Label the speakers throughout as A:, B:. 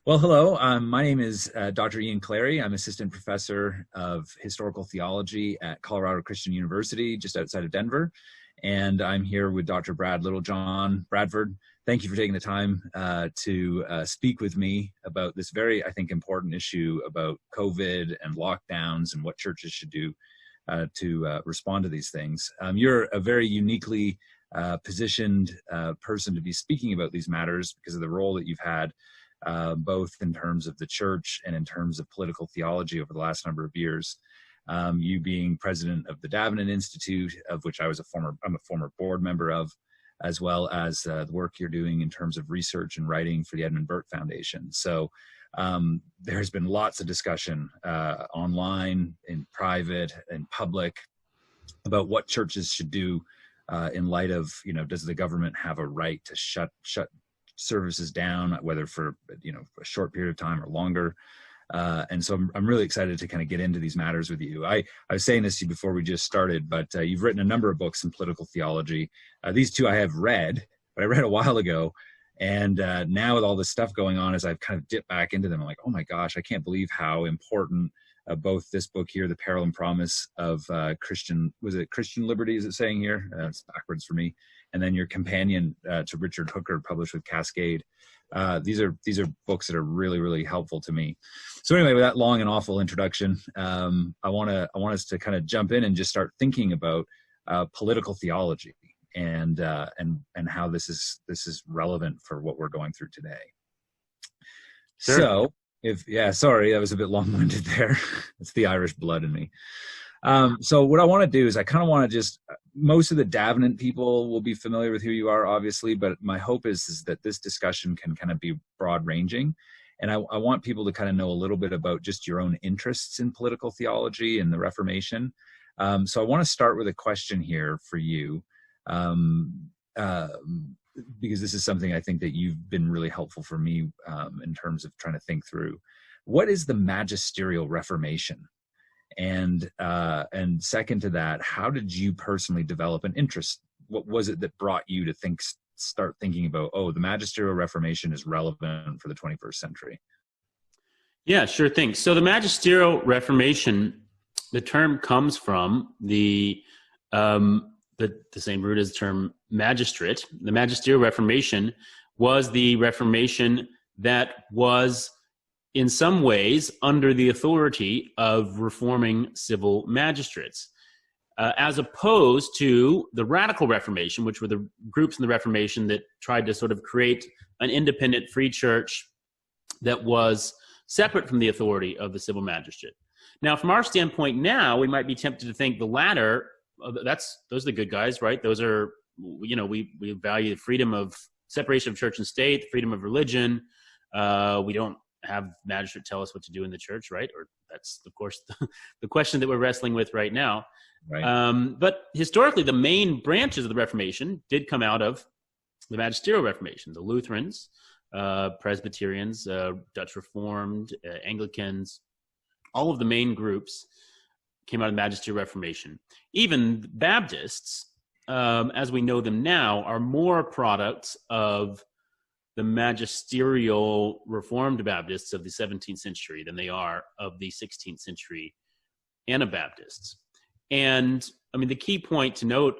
A: Well, hello. My name is Dr. Ian Clary. I'm assistant professor of historical theology at Colorado Christian University, just outside of Denver. And I'm here with Dr. Brad Littlejohn. Bradford, thank you for taking the time to speak with me about this very, I think, important issue about COVID and lockdowns and what churches should do to respond to these things. You're a very uniquely positioned person to be speaking about these matters because of the role that you've had both in terms of the church and in terms of political theology over the last number of years. You being president of the Davenant Institute, of which I'm a former board member of, as well as the work you're doing in terms of research and writing for the Edmund Burke Foundation. So there's been lots of discussion online, in private, in public, about what churches should do in light of, does the government have a right to shut services down, whether for a short period of time or longer. And so I'm really excited to kind of get into these matters with you. I was saying this to you before we just started, but you've written a number of books in political theology. These two I have read, but I read a while ago. And now with all this stuff going on, as I've kind of dipped back into them, I'm like, oh my gosh, I can't believe how important both this book here, The Peril and Promise of Christian Liberty, is it saying here? It's backwards for me. And then your companion to Richard Hooker, published with Cascade. These are books that are really, really helpful to me. So anyway, with that long and awful introduction, I want us to kind of jump in and just start thinking about political theology and how this is relevant for what we're going through today.
B: Sure.
A: So sorry, that was a bit long-winded there. It's the Irish blood in me. So what I want to do is I kind of want to most of the Davenant people will be familiar with who you are, obviously, but my hope is that this discussion can kind of be broad-ranging. And I want people to kind of know a little bit about just your own interests in political theology and the Reformation. So I want to start with a question here for you, because this is something I think that you've been really helpful for me in terms of trying to think through. What is the magisterial Reformation? And second to that, how did you personally develop an interest? What was it that brought you to start thinking about, the magisterial Reformation is relevant for the 21st century?
B: Yeah, sure thing. So the magisterial Reformation, the term comes from the same root as the term magistrate. The magisterial Reformation was the Reformation that was in some ways under the authority of reforming civil magistrates, as opposed to the radical Reformation, which were the groups in the Reformation that tried to sort of create an independent free church that was separate from the authority of the civil magistrate. Now, from our standpoint now, we might be tempted to think the latter, those are the good guys, right? Those are, we value the freedom of separation of church and state, the freedom of religion. We don't have magistrate tell us what to do in the church, right? Or that's, of course, the question that we're wrestling with right now.
A: Right.
B: But historically, the main branches of the Reformation did come out of the magisterial Reformation. The Lutherans, Presbyterians, Dutch Reformed, Anglicans, all of the main groups came out of the magisterial Reformation. Even Baptists, as we know them now, are more products of the magisterial Reformed Baptists of the 17th century than they are of the 16th century Anabaptists. And I mean, the key point to note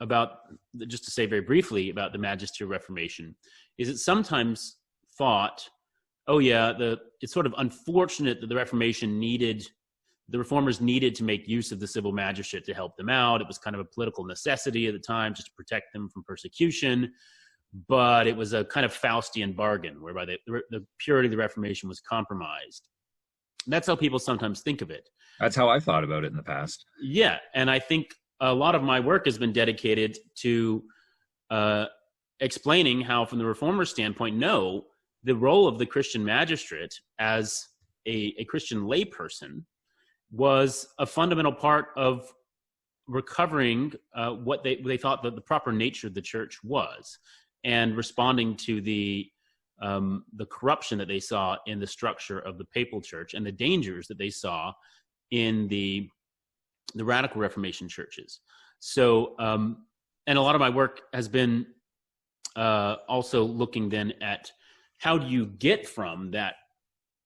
B: about, just to say very briefly about the magisterial Reformation, is it's sometimes thought, it's sort of unfortunate that the reformers needed to make use of the civil magistrate to help them out. It was kind of a political necessity at the time just to protect them from persecution. But it was a kind of Faustian bargain whereby the purity of the Reformation was compromised. That's how people sometimes think of it.
A: That's how I thought about it in the past.
B: Yeah, and I think a lot of my work has been dedicated to explaining how, from the Reformer standpoint, no, the role of the Christian magistrate as a Christian layperson was a fundamental part of recovering what they thought that the proper nature of the church was, and responding to the corruption that they saw in the structure of the papal church and the dangers that they saw in the radical Reformation churches. So, and a lot of my work has been also looking then at how do you get from that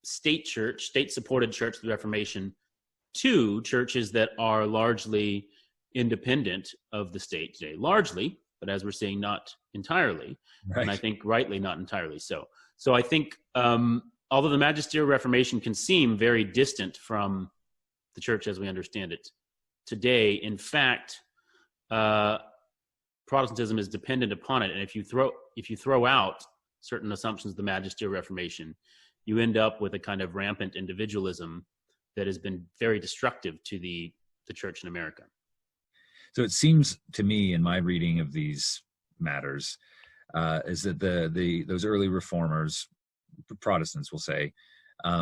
B: state church, state-supported church of the Reformation, to churches that are largely independent of the state today? Largely, but as we're seeing, not entirely.
A: Right.
B: And I think rightly not entirely so. So I think although the magisterial Reformation can seem very distant from the church as we understand it today, in fact, Protestantism is dependent upon it. And if you throw out certain assumptions of the magisterial Reformation, you end up with a kind of rampant individualism that has been very destructive to the church in America.
A: So it seems to me, in my reading of these matters, is that those early reformers, Protestants, will say,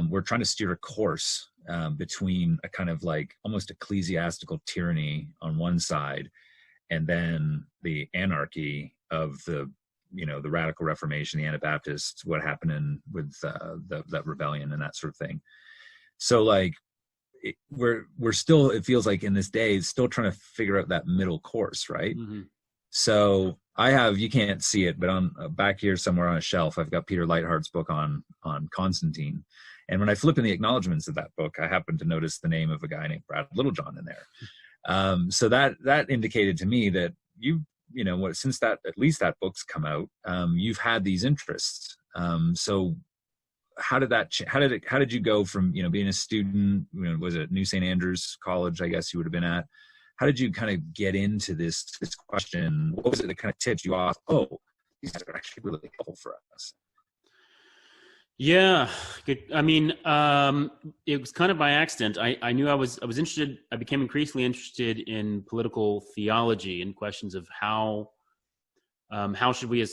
A: were trying to steer a course between a kind of like almost ecclesiastical tyranny on one side, and then the anarchy of the Radical Reformation, the Anabaptists, what happened with that rebellion and that sort of thing. So like we're still, it feels like in this day, still trying to figure out that middle course, right? Mm-hmm. So I have, you can't see it, but on back here somewhere on a shelf, I've got Peter Leithart's book on Constantine. And when I flip in the acknowledgments of that book, I happen to notice the name of a guy named Brad Littlejohn in there. So that indicated to me that since at least that book's come out, you've had these interests. So how did you go from, being a student, was it New St. Andrews College, I guess you would have been at? How did you kind of get into this question? What was it that kind of tipped you off? Oh, these guys are actually really helpful for us.
B: Yeah, good. I mean, it was kind of by accident. I knew I was interested. I became increasingly interested in political theology and questions of how should we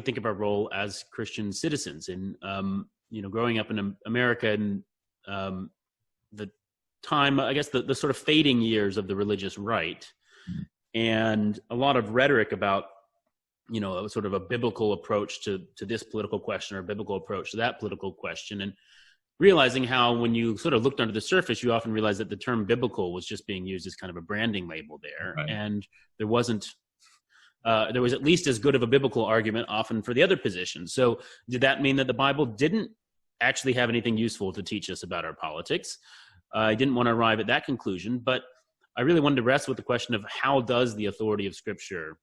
B: think of our role as Christian citizens. And growing up in America and the time, I guess the sort of fading years of the religious right, and a lot of rhetoric about sort of a biblical approach to this political question or a biblical approach to that political question, and realizing how when you sort of looked under the surface, you often realized that the term biblical was just being used as kind of a branding label there. Right. And there was at least as good of a biblical argument often for the other position. So did that mean that the Bible didn't actually have anything useful to teach us about our politics? I didn't want to arrive at that conclusion, but I really wanted to wrestle with the question of how does the authority of Scripture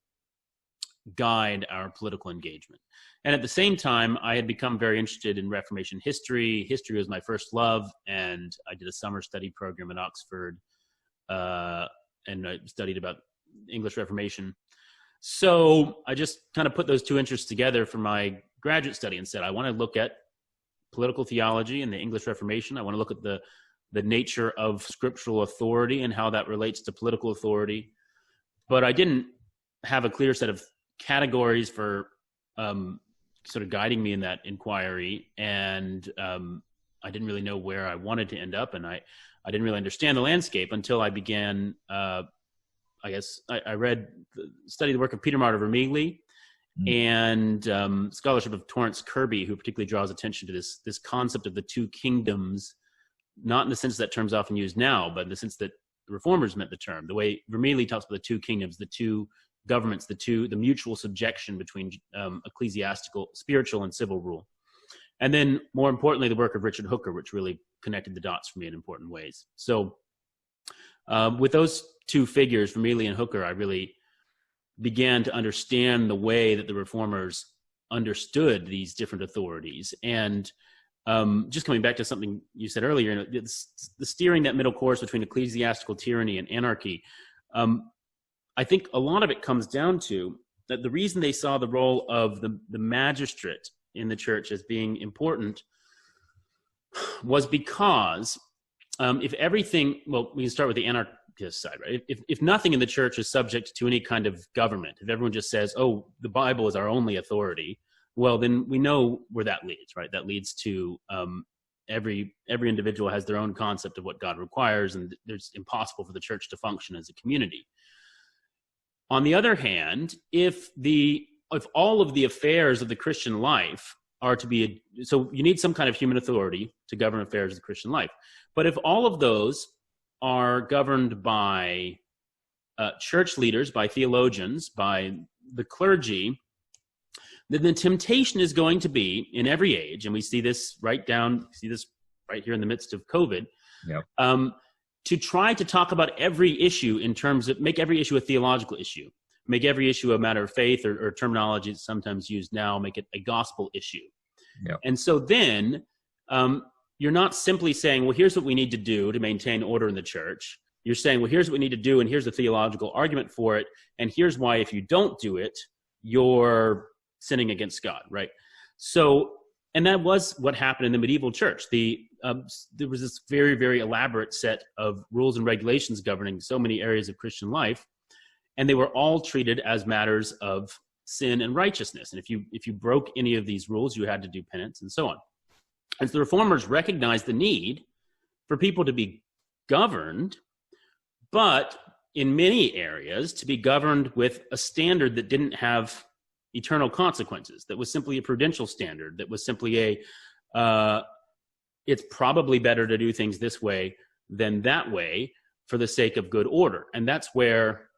B: guide our political engagement. And at the same time, I had become very interested in Reformation history. History was my first love, and I did a summer study program at Oxford, and I studied about English Reformation. So I just kind of put those two interests together for my graduate study and said, I want to look at political theology and the English Reformation. I want to look at the nature of scriptural authority and how that relates to political authority. But I didn't have a clear set of categories for sort of guiding me in that inquiry, and I didn't really know where I wanted to end up, and I didn't really understand the landscape until I began I studied the work of Peter Martyr Vermigli and scholarship of Torrance Kirby, who particularly draws attention to this concept of the two kingdoms, not in the sense that term's often used now, but in the sense that the reformers meant the term. The way Vermigli talks about the two kingdoms, the two governments, the mutual subjection between ecclesiastical, spiritual, and civil rule. And then, more importantly, the work of Richard Hooker, which really connected the dots for me in important ways. So with those two figures, Vermigli and Hooker, I really began to understand the way that the reformers understood these different authorities. And just coming back to something you said earlier, it's the steering that middle course between ecclesiastical tyranny and anarchy. I think a lot of it comes down to that the reason they saw the role of the magistrate in the church as being important was because if everything, well, we can start with the anarchist side, right? If nothing in the church is subject to any kind of government, if everyone just says, oh, the Bible is our only authority, well, then we know where that leads, right? That leads to every individual has their own concept of what God requires, and it's impossible for the church to function as a community. On the other hand, if all of the affairs of the Christian life are to be, so you need some kind of human authority to govern affairs of the Christian life. But if all of those are governed by church leaders, by theologians, by the clergy, then the temptation is going to be in every age, and we see this right here in the midst of COVID,
A: Yep.
B: To try to talk about every issue in terms of make every issue a theological issue, make every issue a matter of faith, or terminology that's sometimes used now, make it a gospel issue.
A: Yep.
B: And so then you're not simply saying, well, here's what we need to do to maintain order in the church. You're saying, well, here's what we need to do, and here's a theological argument for it, and here's why if you don't do it, you're sinning against God, right? So, and that was what happened in the medieval church. There was this very, very elaborate set of rules and regulations governing so many areas of Christian life, and they were all treated as matters of sin and righteousness. And if you broke any of these rules, you had to do penance and so on. And so the reformers recognized the need for people to be governed, but in many areas to be governed with a standard that didn't have eternal consequences, that was simply a prudential standard, that was simply it's probably better to do things this way than that way for the sake of good order. And that's where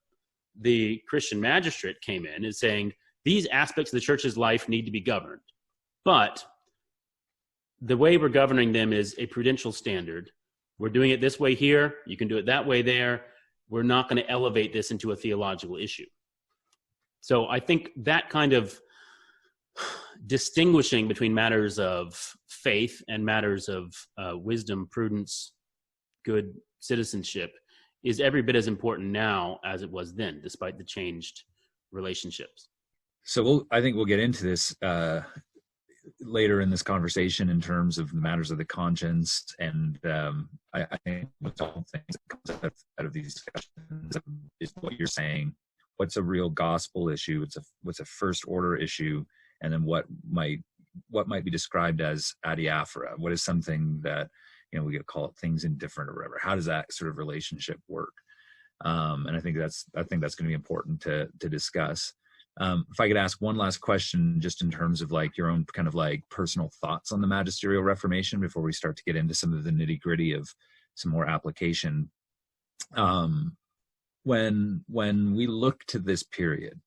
B: the Christian magistrate came in, is saying these aspects of the church's life need to be governed, but the way we're governing them is a prudential standard. We're doing it this way here. You can do it that way there. We're not going to elevate this into a theological issue. So I think that kind of distinguishing between matters of faith and matters of wisdom, prudence, good citizenship is every bit as important now as it was then, despite the changed relationships.
A: So I think we'll get into this later in this conversation in terms of the matters of the conscience, and I think most all things that comes out of these discussions is what you're saying. What's a real gospel issue? What's a first order issue, and then what might be described as adiaphora? What is something that, you know, we could call it things indifferent or whatever? How does that sort of relationship work? And I think that's going to be important to discuss. If I could ask one last question, just in terms of like your own kind of like personal thoughts on the magisterial reformation before we start to get into some of the nitty gritty of some more application. When we look to this period,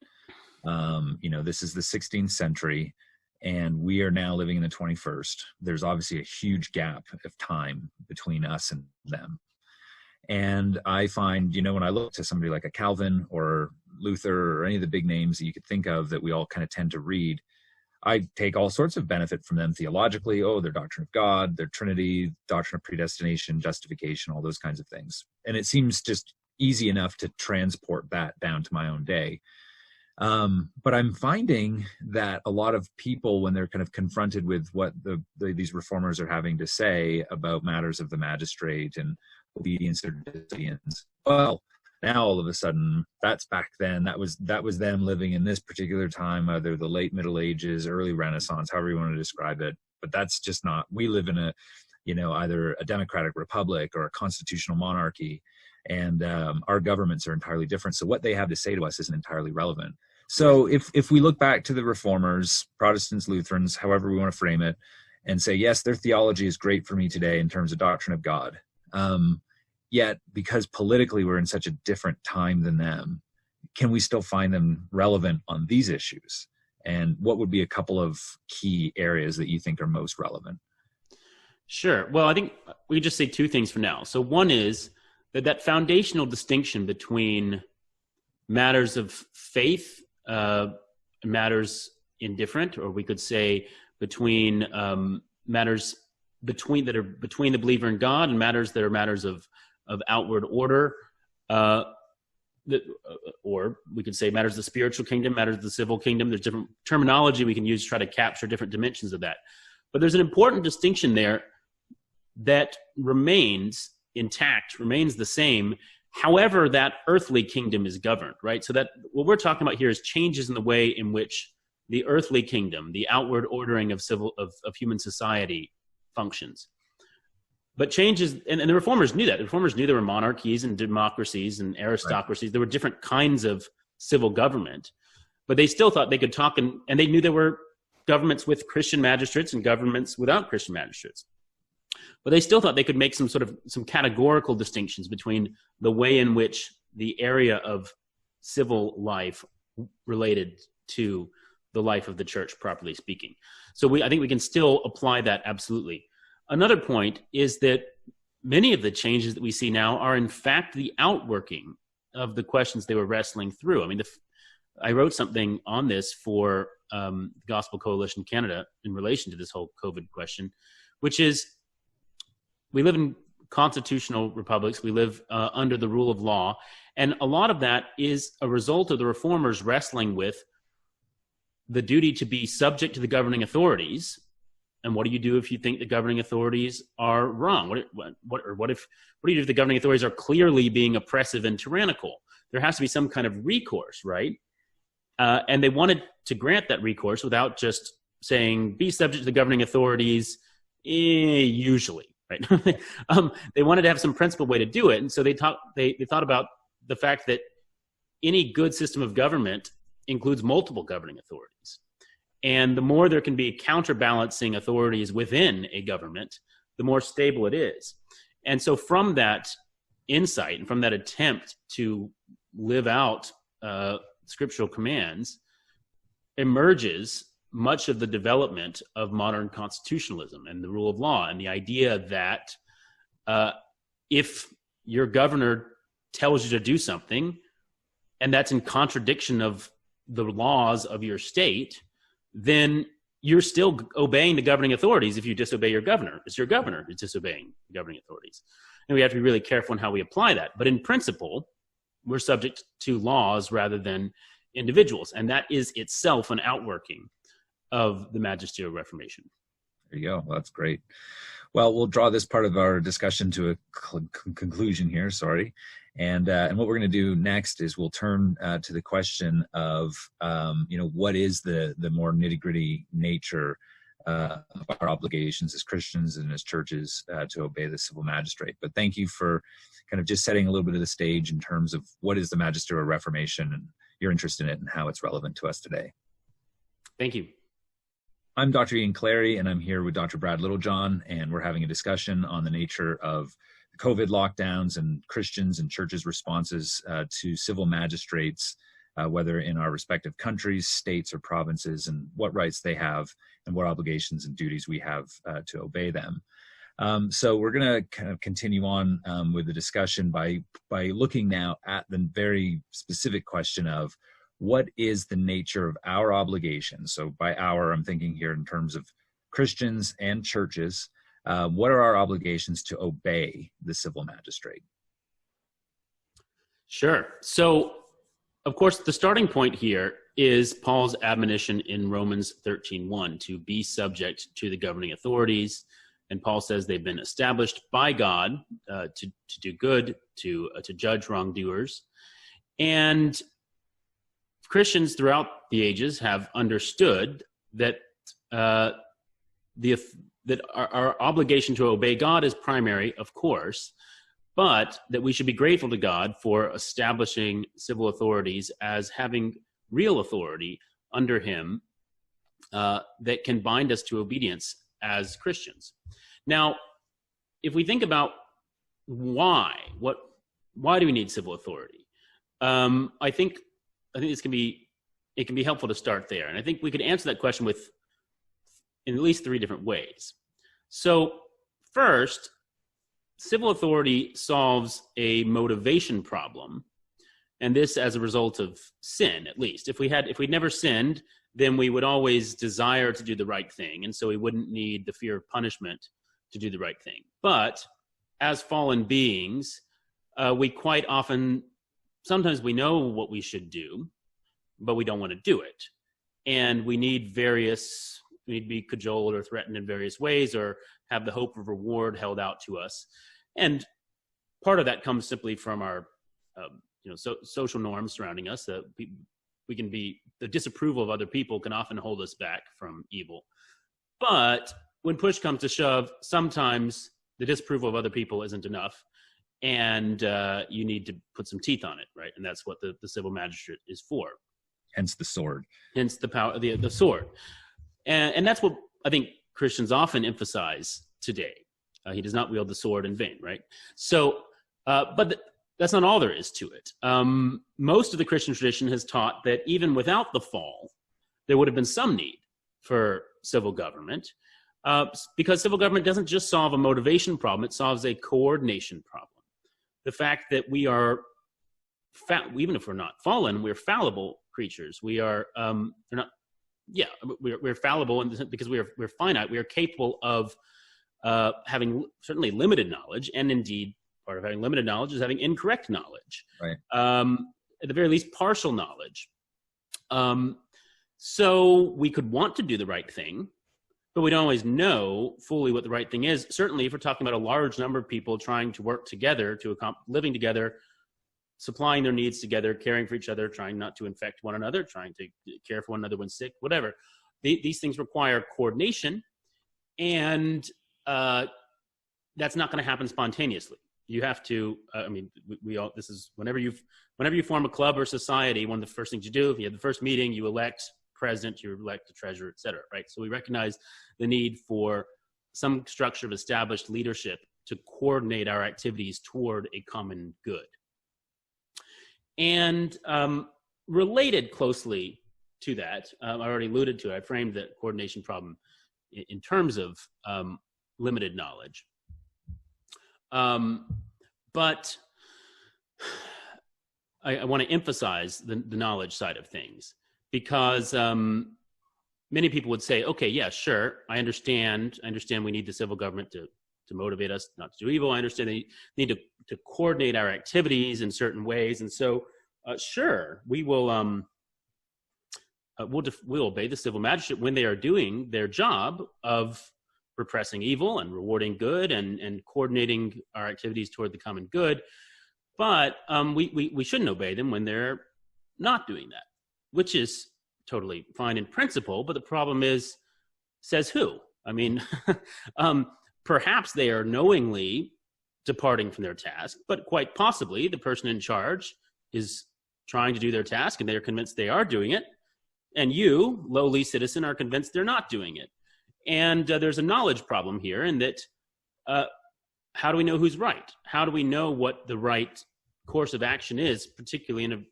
A: you know, this is the 16th century and we are now living in the 21st. There's obviously a huge gap of time between us and them. And I find, you know, when I look to somebody like a Calvin or Luther or any of the big names that you could think of that we all kind of tend to read, I take all sorts of benefit from them theologically. Oh, their doctrine of God, their Trinity, doctrine of predestination, justification, all those kinds of things. And it seems just easy enough to transport that down to my own day. But I'm finding that a lot of people, when they're kind of confronted with what these reformers are having to say about matters of the magistrate and obedience or disobedience, well, now all of a sudden that's back then. That was them living in this particular time, either the late Middle Ages, early Renaissance, however you want to describe it. But that's just not. We live in a, you know, either a democratic republic or a constitutional monarchy, and our governments are entirely different. So what they have to say to us isn't entirely relevant. So if we look back to the reformers, Protestants, Lutherans, however we want to frame it, and say, yes, their theology is great for me today in terms of doctrine of God. Yet, because politically we're in such a different time than them, can we still find them relevant on these issues? And what would be a couple of key areas that you think are most relevant? Sure.
B: Well, I think we could just say two things for now. So one is that foundational distinction between matters of faith, matters indifferent, or we could say between matters between the believer and God, and matters that are matters of outward order, or we could say matters of the spiritual kingdom, matters of the civil kingdom. There's different terminology we can use to try to capture different dimensions of that. But there's an important distinction there that remains intact, remains the same, however that earthly kingdom is governed, right? So that what we're talking about here is changes in the way in which the earthly kingdom, the outward ordering of human society functions. But changes, and the reformers knew that. The reformers knew there were monarchies and democracies and aristocracies. Right. There were different kinds of civil government, but they still thought they could talk, and they knew there were governments with Christian magistrates and governments without Christian magistrates. But they still thought they could make some categorical distinctions between the way in which the area of civil life related to the life of the church, properly speaking. So I think we can still apply that absolutely. Another point is that many of the changes that we see now are in fact the outworking of the questions they were wrestling through. I mean, I wrote something on this for Gospel Coalition Canada in relation to this whole COVID question, which is we live in constitutional republics. We live under the rule of law. And a lot of that is a result of the reformers wrestling with the duty to be subject to the governing authorities. And what do you do if you think the governing authorities are wrong? What do you do if the governing authorities are clearly being oppressive and tyrannical? There has to be some kind of recourse, right? And they wanted to grant that recourse without just saying, be subject to the governing authorities, usually, right? They wanted to have some principled way to do it. And so they thought about the fact that any good system of government includes multiple governing authorities. And the more there can be counterbalancing authorities within a government, the more stable it is. And so from that insight and from that attempt to live out scriptural commands emerges much of the development of modern constitutionalism and the rule of law, and the idea that if your governor tells you to do something and that's in contradiction of the laws of your state, then you're still obeying the governing authorities if you disobey your governor. It's your governor who's disobeying the governing authorities. And we have to be really careful in how we apply that. But in principle, we're subject to laws rather than individuals. And that is itself an outworking of the magisterial reformation.
A: There you go. Well, that's great. Well, we'll draw this part of our discussion to a conclusion here. Sorry. And what we're going to do next is we'll turn to the question of, what is the more nitty-gritty nature of our obligations as Christians and as churches to obey the civil magistrate. But thank you for kind of just setting a little bit of the stage in terms of what is the magisterial reformation and your interest in it and how it's relevant to us today.
B: Thank you.
A: I'm Dr. Ian Clary, and I'm here with Dr. Brad Littlejohn, and we're having a discussion on the nature of COVID lockdowns and Christians and churches' responses to civil magistrates, whether in our respective countries, states, or provinces, and what rights they have and what obligations and duties we have to obey them. So we're going to kind of continue on with the discussion by looking now at the very specific question of what is the nature of our obligations. So by our, I'm thinking here in terms of Christians and churches. What are our obligations to obey the civil magistrate?
B: Sure. So, of course, the starting point here is Paul's admonition in Romans 13:1 to be subject to the governing authorities. And Paul says they've been established by God to do good, to judge wrongdoers. And Christians throughout the ages have understood that that our obligation to obey God is primary, of course, but that we should be grateful to God for establishing civil authorities as having real authority under him that can bind us to obedience as Christians. Now, if we think about why do we need civil authority? I think it can be helpful to start there. And I think we could answer that question in at least three different ways. So first, civil authority solves a motivation problem, and this as a result of sin, at least. If we'd never sinned, then we would always desire to do the right thing, and so we wouldn't need the fear of punishment to do the right thing. But as fallen beings, we quite often, sometimes we know what we should do, but we don't want to do it. And we need to be cajoled or threatened in various ways, or have the hope of reward held out to us. And part of that comes simply from our social norms surrounding us. That the disapproval of other people can often hold us back from evil. But when push comes to shove, sometimes the disapproval of other people isn't enough, and you need to put some teeth on it, right? And that's what the civil magistrate is for.
A: Hence the sword. Hence
B: the power, the sword. And that's what I think Christians often emphasize today. He does not wield the sword in vain, right? So, but that's not all there is to it. Most of the Christian tradition has taught that even without the fall, there would have been some need for civil government, because civil government doesn't just solve a motivation problem, it solves a coordination problem. The fact that we are, even if we're not fallen, we're fallible creatures. We are, we're fallible because we're finite. We are capable of having certainly limited knowledge, and indeed, part of having limited knowledge is having incorrect knowledge.
A: Right.
B: At the very least, partial knowledge. So we could want to do the right thing, but we don't always know fully what the right thing is. Certainly, if we're talking about a large number of people trying to work together, living together, supplying their needs together, caring for each other, trying not to infect one another, trying to care for one another when sick, whatever. These things require coordination, and that's not going to happen spontaneously. You have to, this is whenever you form a club or society, one of the first things you do, if you have the first meeting, you elect president, you elect a treasurer, et cetera, right? So we recognize the need for some structure of established leadership to coordinate our activities toward a common good. And related closely to that, I already alluded to it, I framed the coordination problem in terms of limited knowledge. But I want to emphasize the knowledge side of things, because many people would say, okay, yeah, sure, I understand we need the civil government to motivate us not to do evil. I understand they need to coordinate our activities in certain ways. And so, sure, we will we'll obey the civil magistrate when they are doing their job of repressing evil and rewarding good and coordinating our activities toward the common good. But we shouldn't obey them when they're not doing that, which is totally fine in principle. But the problem is, says who? I mean, perhaps they are knowingly departing from their task, but quite possibly the person in charge is trying to do their task and they are convinced they are doing it. And you, lowly citizen, are convinced they're not doing it. And there's a knowledge problem here in that how do we know who's right? How do we know what the right course of action is, particularly in a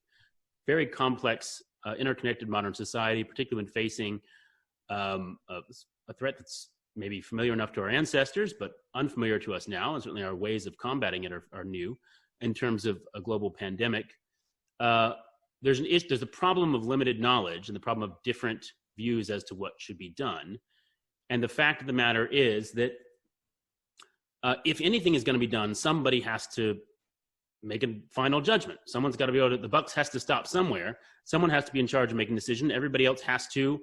B: very complex, interconnected modern society, particularly when facing a threat that's maybe familiar enough to our ancestors, but unfamiliar to us now, and certainly our ways of combating it are new in terms of a global pandemic. There's a problem of limited knowledge and the problem of different views as to what should be done. And the fact of the matter is that if anything is going to be done, somebody has to make a final judgment. Someone's got to be able to, the buck has to stop somewhere. Someone has to be in charge of making a decision. Everybody else has to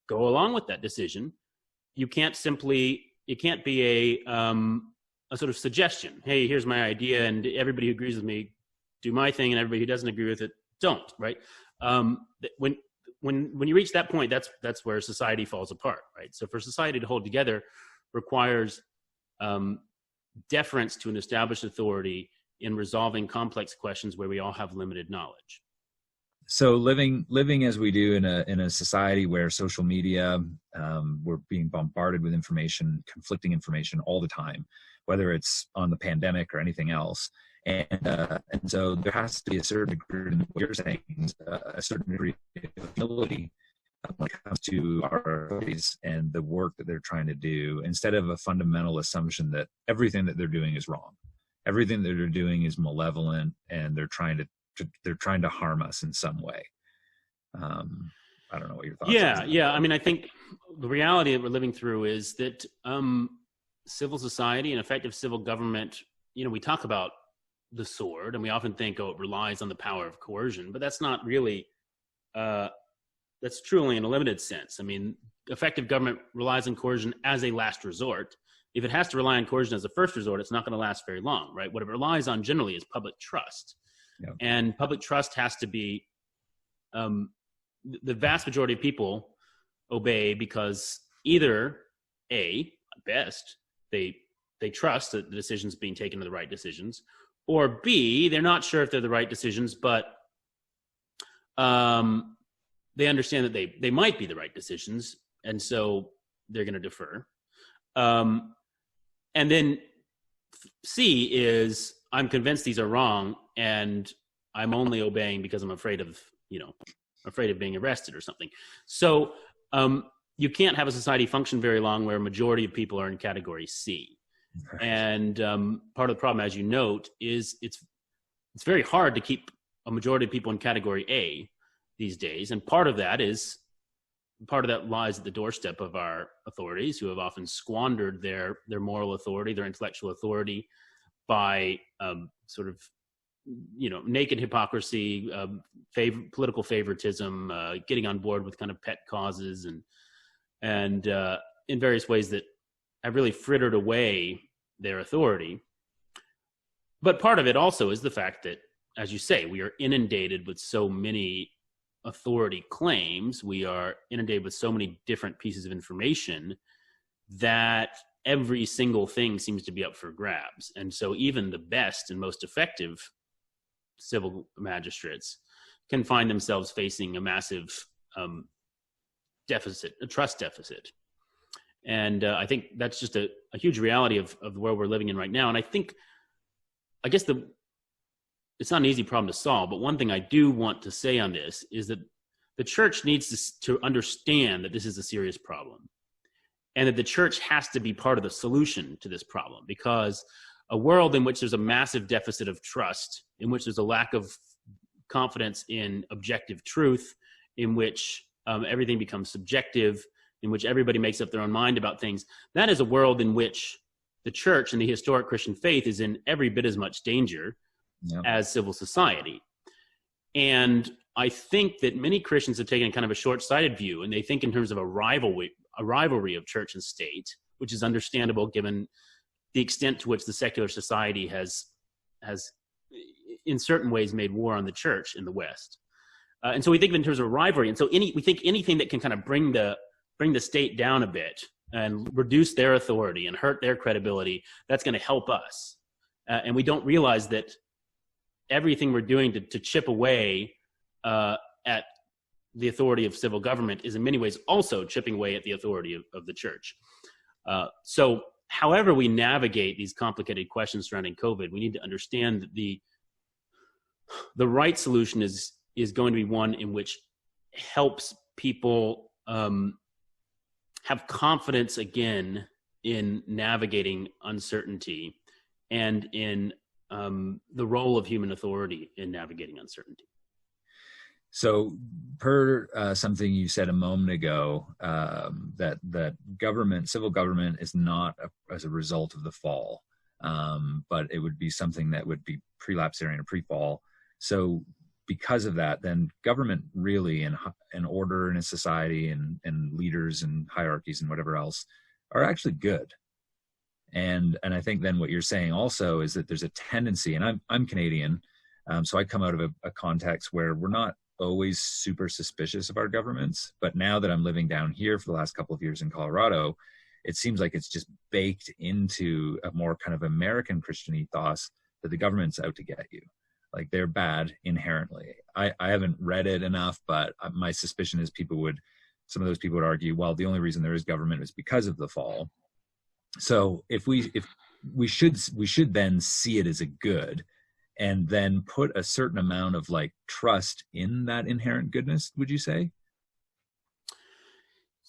B: go along with that decision. It can't be a sort of suggestion. Hey, here's my idea, and everybody who agrees with me, do my thing, and everybody who doesn't agree with it, don't, right? When you reach that point, that's where society falls apart, right? So for society to hold together requires deference to an established authority in resolving complex questions where we all have limited knowledge.
A: So living as we do in a society where social media, we're being bombarded with information, conflicting information all the time, whether it's on the pandemic or anything else. And so there has to be a certain degree, what you're saying, a certain degree of humility when it comes to our authorities and the work that they're trying to do, instead of a fundamental assumption that everything that they're doing is wrong. Everything that they're doing is malevolent, and they're trying to harm us in some way. I don't know what your thoughts are.
B: Yeah. I mean, I think the reality that we're living through is that civil society and effective civil government, we talk about the sword, and we often think, it relies on the power of coercion, but that's not really, that's true only in a limited sense. I mean, effective government relies on coercion as a last resort. If it has to rely on coercion as a first resort, it's not going to last very long, right? What it relies on generally is public trust. Yeah. And public trust has to be, the vast majority of people obey because either A, at best, they trust that the decisions being taken are the right decisions, or B, they're not sure if they're the right decisions, but they understand that they might be the right decisions, and so they're going to defer. And then C is, I'm convinced these are wrong, and I'm only obeying because I'm afraid of, afraid of being arrested or something. So you can't have a society function very long where a majority of people are in category C.
A: Right.
B: And part of the problem, as you note, is it's very hard to keep a majority of people in category A these days. And part of that lies at the doorstep of our authorities, who have often squandered their moral authority, their intellectual authority, by sort of, naked hypocrisy, political favoritism, getting on board with kind of pet causes, and in various ways that have really frittered away their authority. But part of it also is the fact that, as you say, we are inundated with so many authority claims. We are inundated with so many different pieces of information that every single thing seems to be up for grabs. And so even the best and most effective civil magistrates can find themselves facing a massive deficit, a trust deficit. And I think that's just a huge reality of the world we're living in right now. And I guess it's not an easy problem to solve, but one thing I do want to say on this is that the church needs to understand that this is a serious problem, and that the church has to be part of the solution to this problem, because a world in which there's a massive deficit of trust, in which there's a lack of confidence in objective truth, in which everything becomes subjective, in which everybody makes up their own mind about things, that is a world in which the church and the historic Christian faith is in every bit as much danger as civil society. And I think that many Christians have taken kind of a short-sighted view, and they think in terms of a rivalry of church and state, which is understandable given the extent to which the secular society has in certain ways made war on the church in the West. And so we think in terms of a rivalry. And so we think anything that can kind of bring the state down a bit and reduce their authority and hurt their credibility, that's going to help us. And we don't realize that everything we're doing to chip away at the authority of civil government is in many ways also chipping away at the authority of the church. So however we navigate these complicated questions surrounding COVID, we need to understand that the right solution is going to be one in which helps people have confidence again in navigating uncertainty and in the role of human authority in navigating uncertainty.
A: So per something you said a moment ago, that civil government is not as a result of the fall, but it would be something that would be prelapsarian or pre-fall. So because of that, then government really and order in a society and leaders and hierarchies and whatever else are actually good. And I think then what you're saying also is that there's a tendency, and I'm Canadian, so I come out of a context where we're not always super suspicious of our governments. But now that I'm living down here for the last couple of years in Colorado, it seems like it's just baked into a more kind of American Christian ethos that the government's out to get you. Like they're bad inherently. I haven't read it enough, but my suspicion is some of those people would argue, well, the only reason there is government is because of the fall. So if we should then see it as a good, and then put a certain amount of like trust in that inherent goodness, would you say?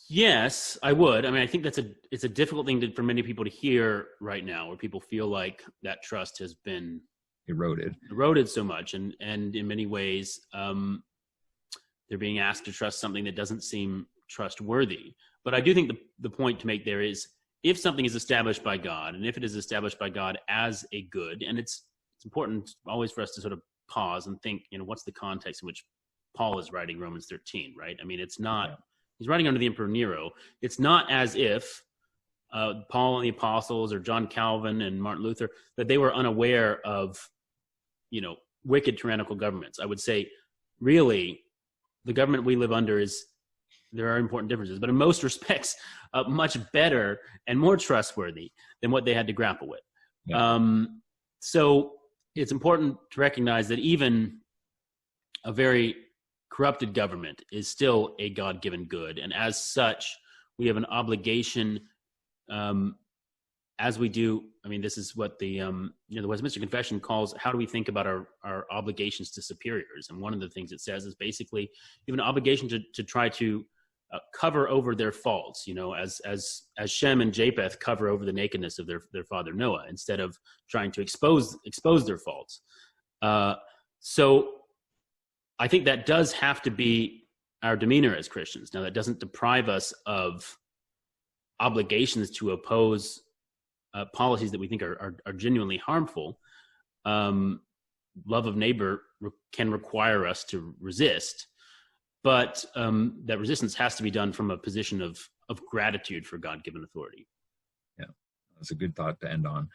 B: Yes, I would. I mean, I think it's a difficult thing for many people to hear right now, where people feel like that trust has been eroded so much, and in many ways they're being asked to trust something that doesn't seem trustworthy. But I do think the point to make there is, if something is established by God, and if it is established by God as a good, and it's important always for us to sort of pause and think, what's the context in which Paul is writing Romans 13, right? I mean, it's not, he's writing under the Emperor Nero. It's not as if Paul and the apostles or John Calvin and Martin Luther, that they were unaware of, wicked tyrannical governments. I would say, really, the government we live under there are important differences, but in most respects, much better and more trustworthy than what they had to grapple with. Yeah. So it's important to recognize that even a very corrupted government is still a God-given good. And as such, we have an obligation as we do, I mean, this is what the the Westminster Confession calls, how do we think about our obligations to superiors? And one of the things it says is basically you have an obligation to try to cover over their faults, as Shem and Japheth cover over the nakedness of their father Noah, instead of trying to expose their faults. So I think that does have to be our demeanor as Christians. Now, that doesn't deprive us of obligations to oppose policies that we think are genuinely harmful. Love of neighbor can require us to resist, but that resistance has to be done from a position of gratitude for God-given authority.
A: Yeah, that's a good thought to end on.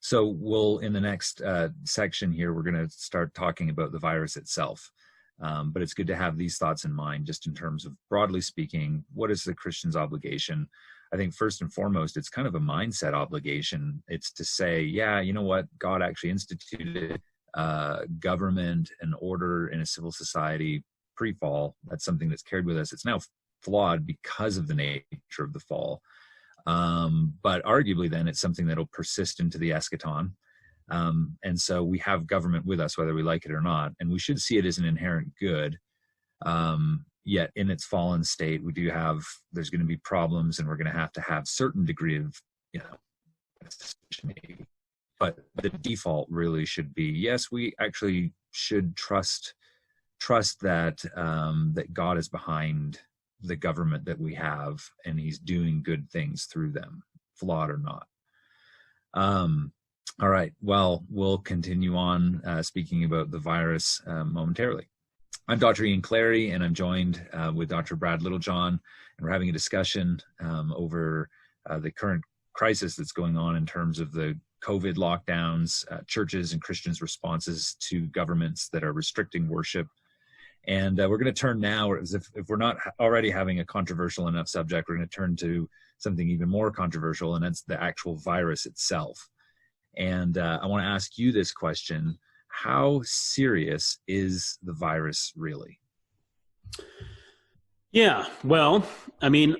A: So in the next section here, we're going to start talking about the virus itself. But it's good to have these thoughts in mind, just in terms of, broadly speaking, what is the Christian's obligation? I think first and foremost, it's kind of a mindset obligation. It's to say, yeah, you know what? God actually instituted government and order in a civil society pre-fall. That's something that's carried with us. It's now flawed because of the nature of the fall. But arguably then it's something that'll persist into the eschaton. And so we have government with us, whether we like it or not, and we should see it as an inherent good. Yet in its fallen state, there's going to be problems, and we're going to have certain degree of, but the default really should be, yes, we actually should trust that, that God is behind the government that we have, and he's doing good things through them, flawed or not. All right, well, we'll continue on speaking about the virus momentarily. I'm Dr. Ian Clary, and I'm joined with Dr. Brad Littlejohn, and we're having a discussion over the current crisis that's going on in terms of the COVID lockdowns, churches and Christians' responses to governments that are restricting worship. And we're going to turn now, as if we're not already having a controversial enough subject, we're going to turn to something even more controversial, and that's the actual virus itself. And I want to ask you this question: how serious is the virus really? Yeah, well, I mean,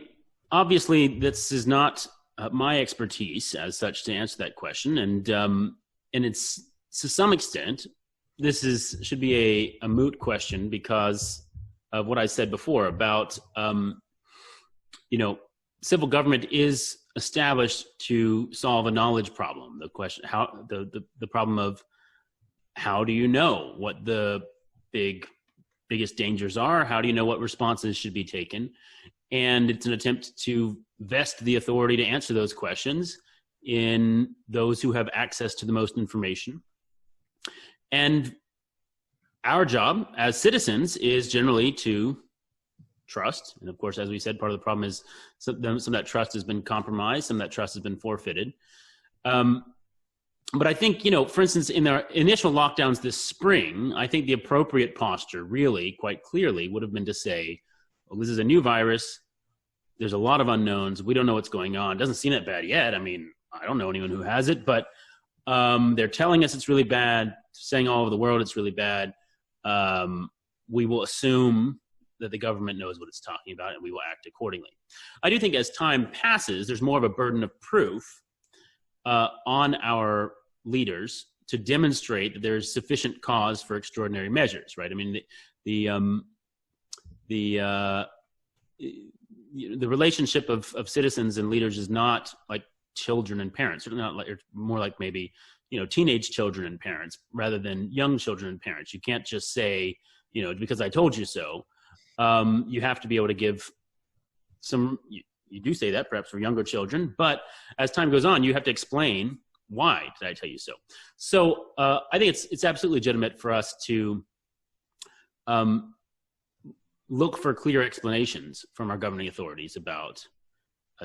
A: obviously this is not my expertise as such to answer that question. And it's, to some extent, should be a moot question because of what I said before about, civil government is established to solve a knowledge problem. The question, the problem of how do you know what the biggest dangers are? How do you know what responses should be taken? And it's an attempt to vest the authority to answer those questions in those who have access to the most information. And our job as citizens is generally to trust. And of course, as we said, part of the problem is some of that trust has been compromised, some of that trust has been forfeited. But I think, for instance, in the initial lockdowns this spring, I think the appropriate posture really, quite clearly, would have been to say, well, this is a new virus. There's a lot of unknowns. We don't know what's going on. It doesn't seem that bad yet. I mean, I don't know anyone who has it, but they're telling us it's really bad, saying all over the world it's really bad. We will assume that the government knows what it's talking about, and we will act accordingly. I do think as time passes, there's more of a burden of proof on our leaders to demonstrate that there's sufficient cause for extraordinary measures, right? I mean, the relationship of citizens and leaders is not like children and parents. Certainly not like, it's more like maybe, teenage children and parents rather than young children and parents. You can't just say, because I told you so. You have to be able to give some, you do say that perhaps for younger children, but as time goes on, you have to explain, why did I tell you so? So I think it's absolutely legitimate for us to look for clear explanations from our governing authorities about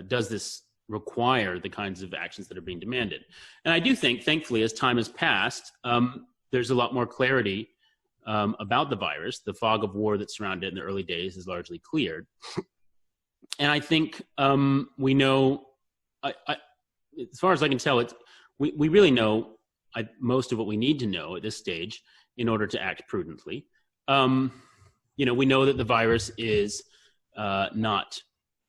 A: does this require the kinds of actions that are being demanded. And I do think, thankfully, as time has passed, there's a lot more clarity about the virus. The fog of war that surrounded it in the early days is largely cleared. And I think we know, as far as I can tell, we really know most of what we need to know at this stage in order to act prudently. We know that the virus is not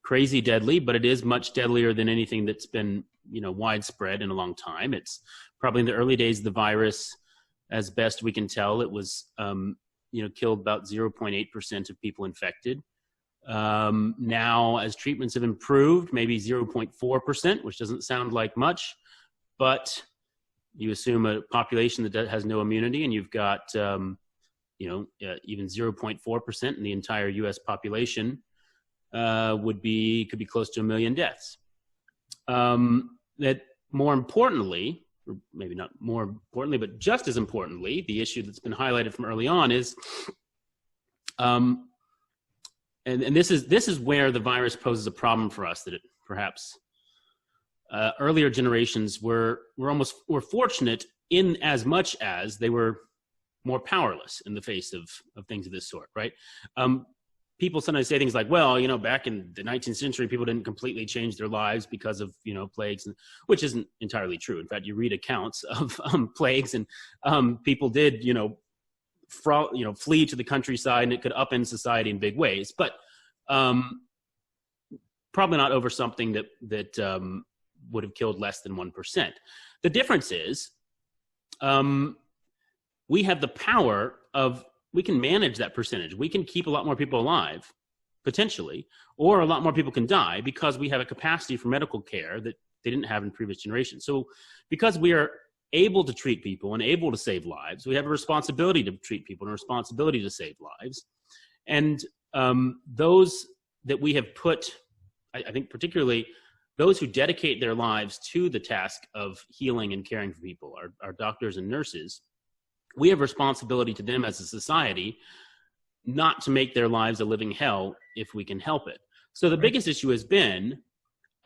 A: crazy deadly, but it is much deadlier than anything that's been
B: widespread in a long time. It's probably in the early days of the virus, as best we can tell, it was, killed about 0.8% of people infected. Now, as treatments have improved, maybe 0.4%, which doesn't sound like much, but you assume a population that has no immunity, and you've got, even 0.4% in the entire U.S. population could be close to 1 million deaths. That more importantly, or maybe not more importantly, but just as importantly, the issue that's been highlighted from early on is, and this is where the virus poses a problem for us, that it perhaps earlier generations were fortunate in as much as they were more powerless in the face of things of this sort, right? People sometimes say things like, well, back in the 19th century, people didn't completely change their lives because of, plagues, which isn't entirely true. In fact, you read accounts of plagues, and people did, flee to the countryside, and it could upend society in big ways. But probably not over something that would have killed less than 1%. The difference is we have the power of, we can manage that percentage. We can keep a lot more people alive, potentially, or a lot more people can die because we have a capacity for medical care that they didn't have in previous generations. So because we are able to treat people and able to save lives, we have a responsibility to treat people and a responsibility to save lives. And those that we have put, I think particularly those who dedicate their lives to the task of healing and caring for people, our doctors and nurses, we have responsibility to them as a society not to make their lives a living hell if we can help it. So the biggest issue has been,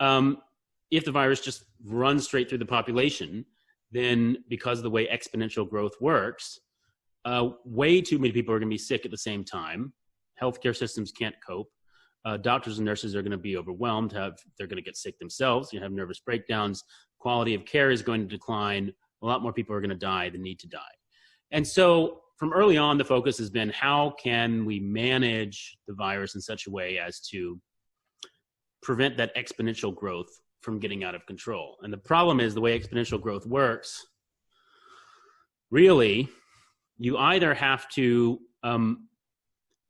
B: if the virus just runs straight through the population, then because of the way exponential growth works, way too many people are going to be sick at the same time. Healthcare systems can't cope. Doctors and nurses are going to be overwhelmed. They're going to get sick themselves. You have nervous breakdowns. Quality of care is going to decline. A lot more people are going to die than need to die. And so from early on, the focus has been, how can we manage the virus in such a way as to prevent that exponential growth from getting out of control? And the problem is, the way exponential growth works, really, you either have to,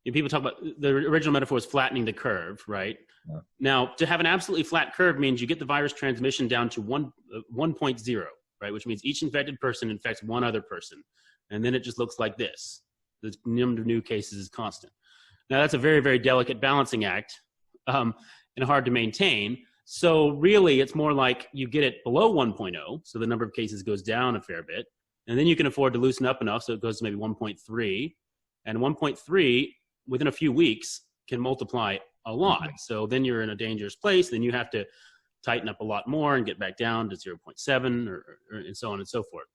B: people talk about, the original metaphor was flattening the curve, right? Yeah. Now, to have an absolutely flat curve means you get the virus transmission down to 1.0, right? Which means each infected person infects one other person. And then it just looks like this. The number of new cases is constant. Now, that's a very, very delicate balancing act, and hard to maintain. So really, it's more like you get it below 1.0, so the number of cases goes down a fair bit. And then you can afford to loosen up enough so it goes to maybe 1.3. And 1.3, within a few weeks, can multiply a lot. Mm-hmm. So then you're in a dangerous place. Then you have to tighten up a lot more and get back down to 0.7 or and so on and so forth.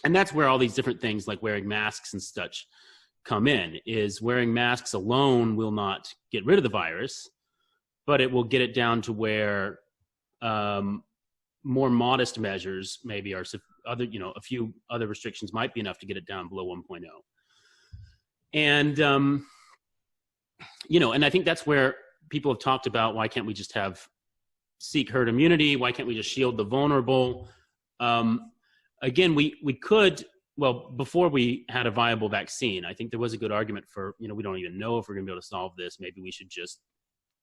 B: And that's where all these different things like wearing masks and such come in, is wearing masks alone will not get rid of the virus, but it will get it down to where more modest measures maybe are other, a few other restrictions might be enough to get it down below 1.0. And, and I think that's where people have talked about, why can't we just seek herd immunity? Why can't we just shield the vulnerable? Again, we could, before we had a viable vaccine, I think there was a good argument for, we don't even know if we're going to be able to solve this. Maybe we should just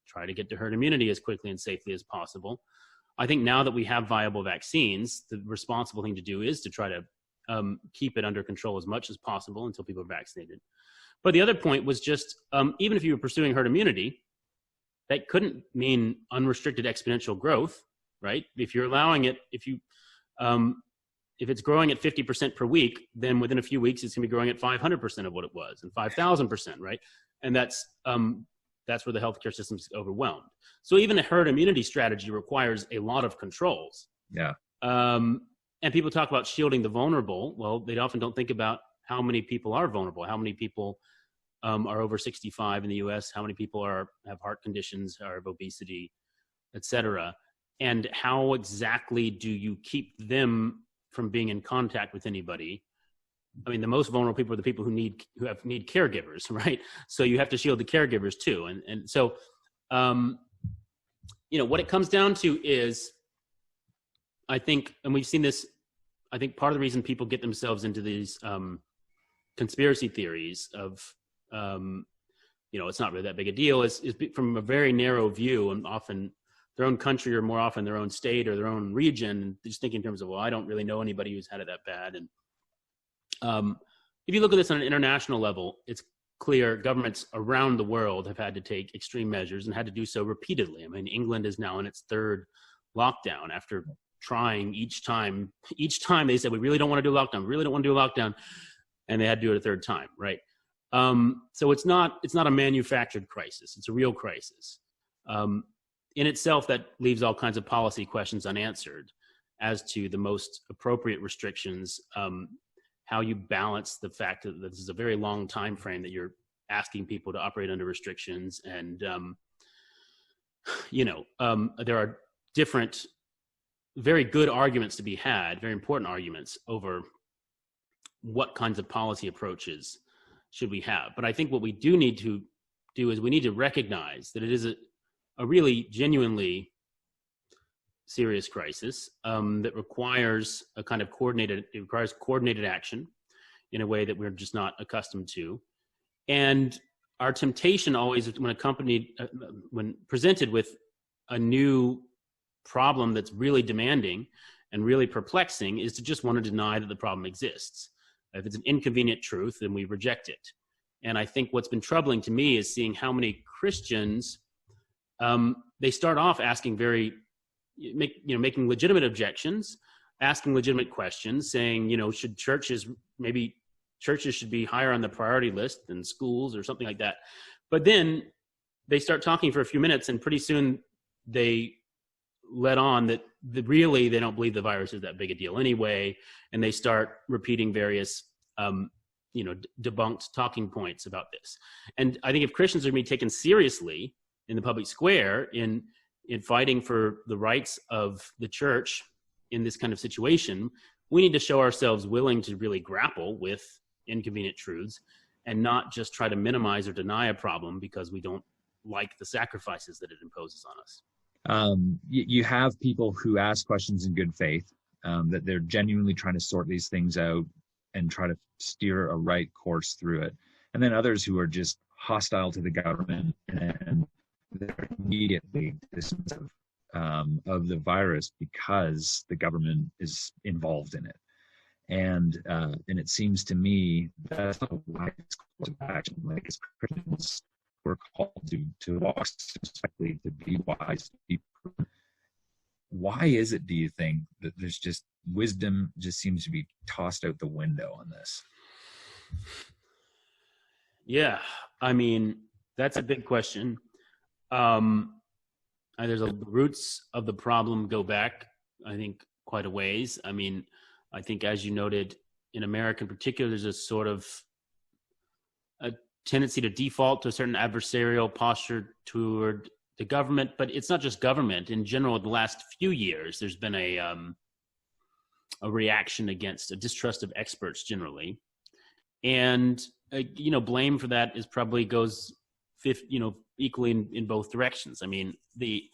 B: try to get to herd immunity as quickly and safely as possible. I think now that we have viable vaccines, the responsible thing to do is to try to keep it under control as much as possible until people are vaccinated. But the other point was just, even if you were pursuing herd immunity, that couldn't mean unrestricted exponential growth, right? If you're allowing it, if it's growing at 50% per week, then within a few weeks, it's going to be growing at 500% of what it was, and 5,000%, right? And that's where the healthcare system is overwhelmed. So even a herd immunity strategy requires a lot of controls.
A: Yeah.
B: And people talk about shielding the vulnerable. Well, they often don't think about how many people are vulnerable, how many people are over 65 in the U.S., how many people have heart conditions, or have obesity, et cetera. And how exactly do you keep them from being in contact with anybody? I mean, the most vulnerable people are the people who need caregivers, right? So you have to shield the caregivers too. And so, what it comes down to is I think, and we've seen this, I think part of the reason people get themselves into these conspiracy theories of, it's not really that big a deal, is from a very narrow view, and often their own country, or more often their own state or their own region, just thinking in terms of, well, I don't really know anybody who's had it that bad. And if you look at this on an international level, it's clear governments around the world have had to take extreme measures and had to do so repeatedly. I mean, England is now in its third lockdown after trying each time they said, we really don't want to do a lockdown, we really don't want to do a lockdown, and they had to do it a third time, right? So it's not a manufactured crisis, it's a real crisis. In itself, that leaves all kinds of policy questions unanswered as to the most appropriate restrictions, how you balance the fact that this is a very long time frame that you're asking people to operate under restrictions, and there are different, very good arguments to be had, very important arguments over what kinds of policy approaches should we have. But I think what we do need to do is we need to recognize that it is a really genuinely serious crisis that requires a kind of coordinated action in a way that we're just not accustomed to. And our temptation always, when presented with a new problem that's really demanding and really perplexing, is to just want to deny that the problem exists. If it's an inconvenient truth, then we reject it. And I think what's been troubling to me is seeing how many Christians, they start off asking making legitimate objections, asking legitimate questions, saying, should churches should be higher on the priority list than schools or something like that. But then they start talking for a few minutes, and pretty soon they let on that really they don't believe the virus is that big a deal anyway, and they start repeating various debunked talking points about this. And I think if Christians are going to be taken seriously in the public square in fighting for the rights of the church in this kind of situation, we need to show ourselves willing to really grapple with inconvenient truths and not just try to minimize or deny a problem because we don't like the sacrifices that it imposes on us.
A: You have people who ask questions in good faith, that they're genuinely trying to sort these things out and try to steer a right course through it. And then others who are just hostile to the government and they're immediately dismissive of the virus because the government is involved in it. And it seems to me that's not a wise course of action. Like, as Christians, we're called to walk respectfully, to be wise, to be prudent. Why is it, do you think, that there's just wisdom just seems to be tossed out the window on this?
B: Yeah, I mean, that's a big question. The roots of the problem go back, I think, quite a ways. I mean, I think, as you noted, in America in particular, there's a sort of a tendency to default to a certain adversarial posture toward the government, but it's not just government. In general, the last few years, there's been a reaction against a distrust of experts generally, and blame for that is probably goes equally in both directions. I mean, the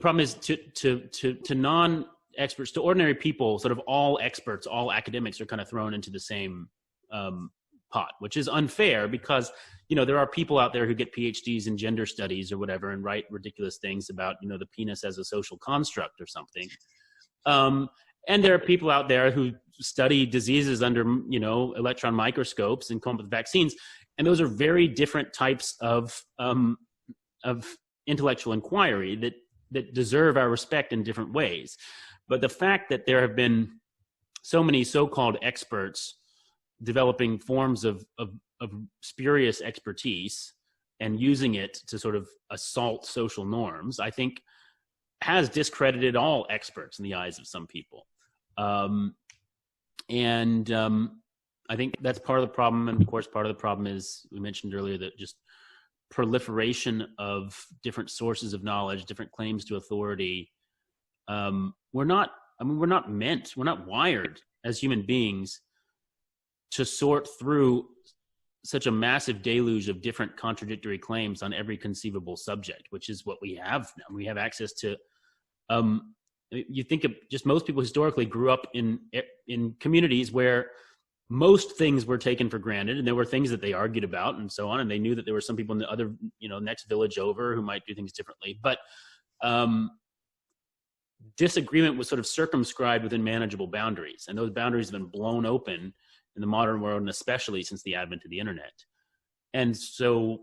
B: problem is to non-experts, to ordinary people, sort of all experts, all academics are kind of thrown into the same pot, which is unfair because, there are people out there who get PhDs in gender studies or whatever and write ridiculous things about, the penis as a social construct or something. And there are people out there who study diseases under, electron microscopes and come up with vaccines. And those are very different types of intellectual inquiry that deserve our respect in different ways. But the fact that there have been so many so-called experts developing forms of spurious expertise and using it to sort of assault social norms, I think has discredited all experts in the eyes of some people. I think that's part of the problem. And of course, part of the problem is, we mentioned earlier, that just proliferation of different sources of knowledge, different claims to authority. We're not wired as human beings to sort through such a massive deluge of different contradictory claims on every conceivable subject, which is what we have now. We have access to you think of just most people historically grew up in communities where most things were taken for granted, and there were things that they argued about and so on, and they knew that there were some people in the other, next village over who might do things differently. But disagreement was sort of circumscribed within manageable boundaries, and those boundaries have been blown open in the modern world, and especially since the advent of the internet. And so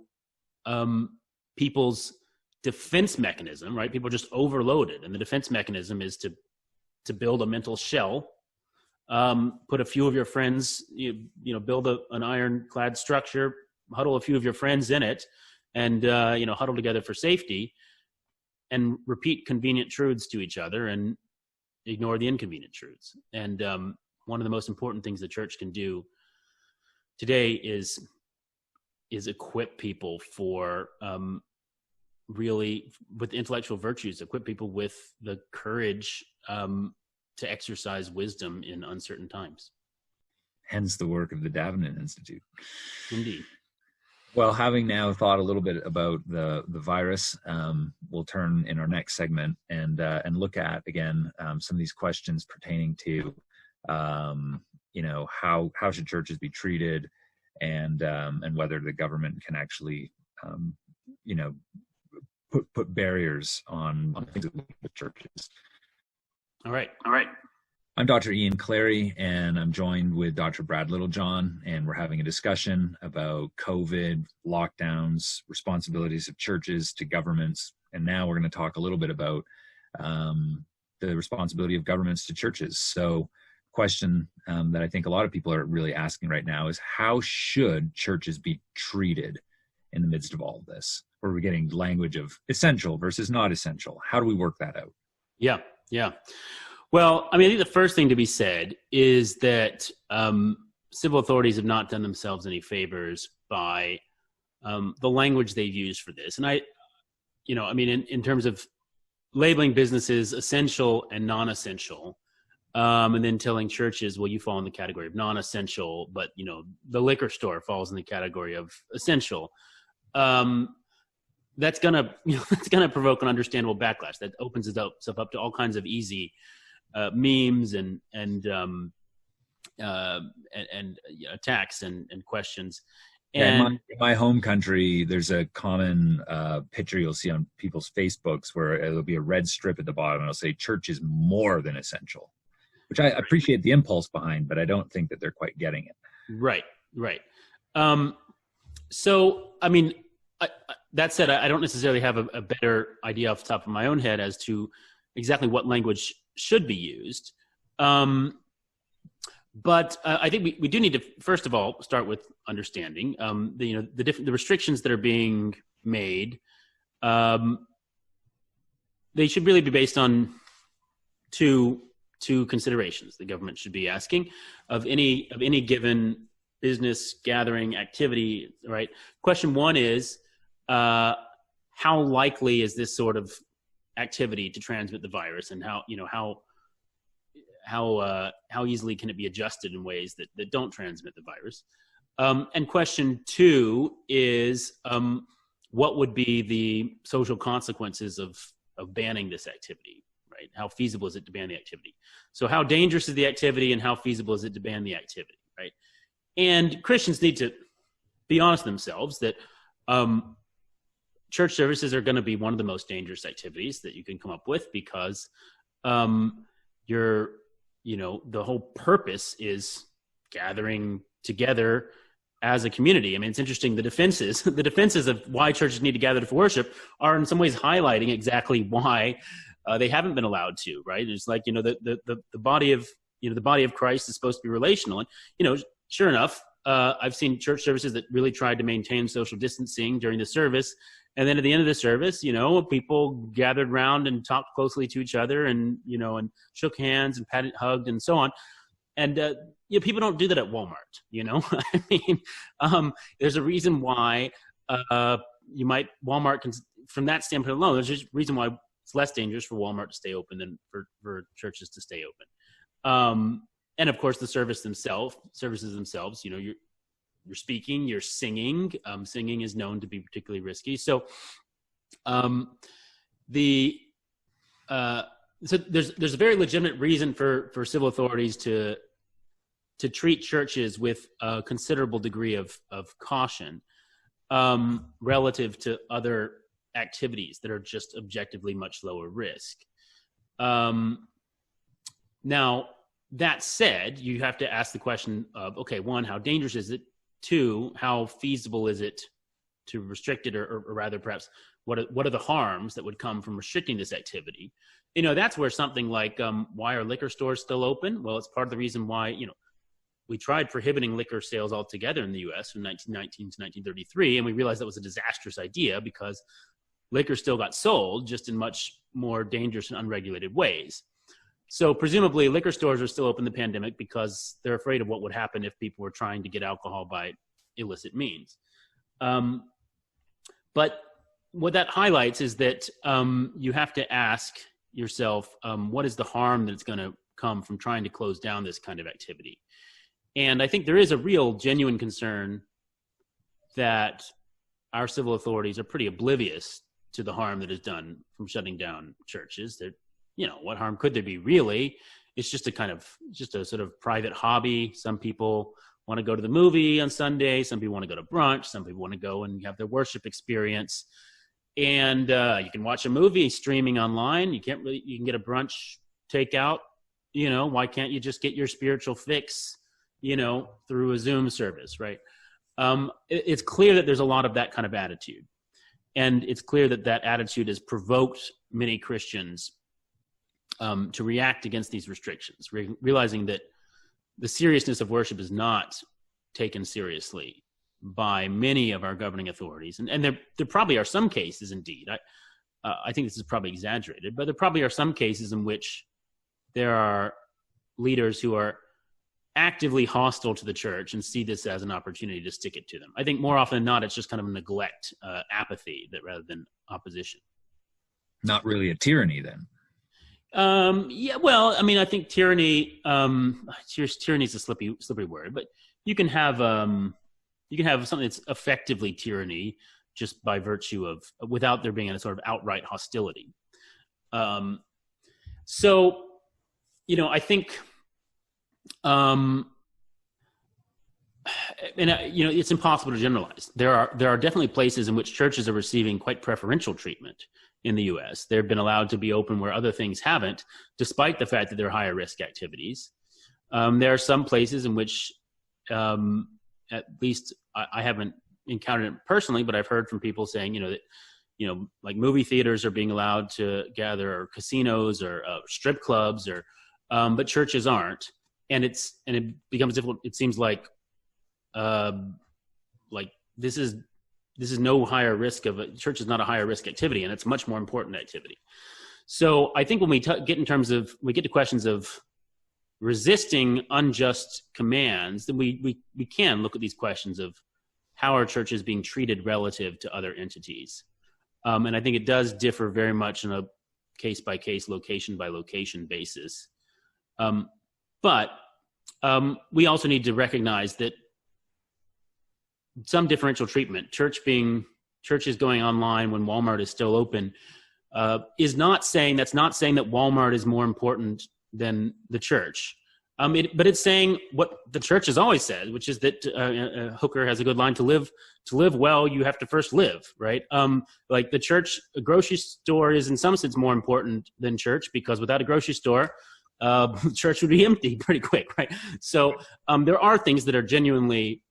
B: people's defense mechanism, right? People are just overloaded, and the defense mechanism is to build a mental shell, put a few of your friends, build an ironclad structure, huddle a few of your friends in it, and huddle together for safety, and repeat convenient truths to each other and ignore the inconvenient truths. And one of the most important things the church can do today is equip people for really with intellectual virtues, equip people with the courage to exercise wisdom in uncertain times.
A: Hence the work of the Davenant Institute.
B: Indeed.
A: Well, having now thought a little bit about the virus, we'll turn in our next segment and look at again some of these questions pertaining to how should churches be treated, and whether the government can actually put barriers on things with churches.
B: All right.
A: I'm Dr. Ian Clary, and I'm joined with Dr. Brad Littlejohn, and we're having a discussion about COVID, lockdowns, responsibilities of churches to governments, and now we're going to talk a little bit about the responsibility of governments to churches. So, question that I think a lot of people are really asking right now is, how should churches be treated in the midst of all of this? Where we're getting language of essential versus not essential. How do we work that out?
B: Yeah. Well, I think the first thing to be said is that civil authorities have not done themselves any favors by the language they've used for this. And in terms of labeling businesses essential and non-essential, and then telling churches, well, you fall in the category of non-essential, but the liquor store falls in the category of essential. That's gonna provoke an understandable backlash that opens itself up to all kinds of easy memes and attacks and questions. And
A: in my home country, there's a common picture you'll see on people's Facebooks where it'll be a red strip at the bottom and it'll say church is more than essential, which I appreciate the impulse behind, but I don't think that they're quite getting it.
B: Right. That said, I don't necessarily have a better idea off the top of my own head as to exactly what language should be used. But I think we do need to, first of all, start with understanding the restrictions that are being made. They should really be based on two considerations the government should be asking of any given business gathering activity. Right. Question one is, how likely is this sort of activity to transmit the virus, and how easily can it be adjusted in ways that don't transmit the virus? And question two is, what would be the social consequences of banning this activity, right? How feasible is it to ban the activity? So how dangerous is the activity, and how feasible is it to ban the activity, right? And Christians need to be honest with themselves that church services are going to be one of the most dangerous activities that you can come up with, because the whole purpose is gathering together as a community. It's interesting. The defenses of why churches need to gather for worship are in some ways highlighting exactly why they haven't been allowed to. Right? It's like the body of the body of Christ is supposed to be relational, and sure enough, I've seen church services that really tried to maintain social distancing during the service. And then at the end of the service, people gathered around and talked closely to each other and shook hands and hugged and so on. And, people don't do that at Walmart, there's a reason why Walmart can, from that standpoint alone, there's just a reason why it's less dangerous for Walmart to stay open than for churches to stay open. And of course the services themselves, you're speaking, you're singing. Singing is known to be particularly risky. So the so there's a very legitimate reason for civil authorities to treat churches with a considerable degree of caution relative to other activities that are just objectively much lower risk. Now, that said, you have to ask the question of, okay, one, how dangerous is it? Two, how feasible is it to restrict it, or rather perhaps what are the harms that would come from restricting this activity? That's where something like why are liquor stores still open? Well, it's part of the reason why, we tried prohibiting liquor sales altogether in the U.S. from 1919 to 1933, and we realized that was a disastrous idea because liquor still got sold, just in much more dangerous and unregulated ways. So presumably liquor stores are still open in the pandemic because they're afraid of what would happen if people were trying to get alcohol by illicit means. But what that highlights is that you have to ask yourself, what is the harm that's going to come from trying to close down this kind of activity? And I think there is a real genuine concern that our civil authorities are pretty oblivious to the harm that is done from shutting down churches. That, what harm could there be really? It's just a sort of private hobby. Some people want to go to the movie on Sunday. Some people want to go to brunch. Some people want to go and have their worship experience. And you can watch a movie streaming online. You can get a brunch takeout. Why can't you just get your spiritual fix, through a Zoom service, right? It's clear that there's a lot of that kind of attitude. And it's clear that attitude has provoked many Christians to react against these restrictions, realizing that the seriousness of worship is not taken seriously by many of our governing authorities. And there probably are some cases, indeed. I think this is probably exaggerated, but there probably are some cases in which there are leaders who are actively hostile to the church and see this as an opportunity to stick it to them. I think more often than not, it's just kind of neglect, apathy, rather than opposition.
A: Not really a tyranny, then.
B: Yeah, well, I mean, I think tyranny is a slippery word, but you can have something that's effectively tyranny just by virtue of, without there being a sort of outright hostility. So, I think, it's impossible to generalize. There are definitely places in which churches are receiving quite preferential treatment in the U.S. They've been allowed to be open where other things haven't, despite the fact that they're higher risk activities. There are some places in which, at least I haven't encountered it personally, but I've heard from people saying, that, like movie theaters are being allowed to gather, or casinos, or strip clubs, but churches aren't. And it becomes difficult. It seems like this is no higher risk church is not a higher risk activity, and it's a much more important activity. So I think when we get to questions of resisting unjust commands, then we can look at these questions of how are churches being treated relative to other entities. And I think it does differ very much on a case by case, location by location basis. But we also need to recognize that some differential treatment, churches going online when Walmart is still open, is not saying that Walmart is more important than the church. But it's saying what the church has always said, which is that Hooker has a good line: to live well, you have to first live, right? Like the church, a grocery store is in some sense more important than church, because without a grocery store, church would be empty pretty quick, right? So there are things that are genuinely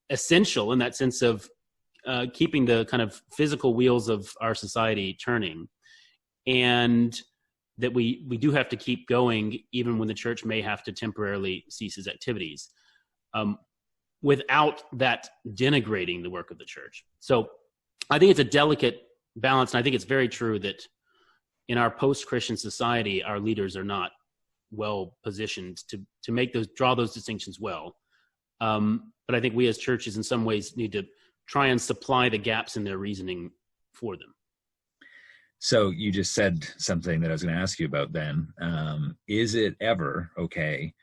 B: essential in that sense of keeping the kind of physical wheels of our society turning, and that we do have to keep going even when the church may have to temporarily cease its activities, without that denigrating the work of the church. So I think it's a delicate balance, and I think it's very true that in our post-Christian society, our leaders are not well positioned to draw those distinctions well. But I think we as churches in some ways need to try and supply the gaps in their reasoning for them.
A: So you just said something that I was going to ask you about then. Is it ever okay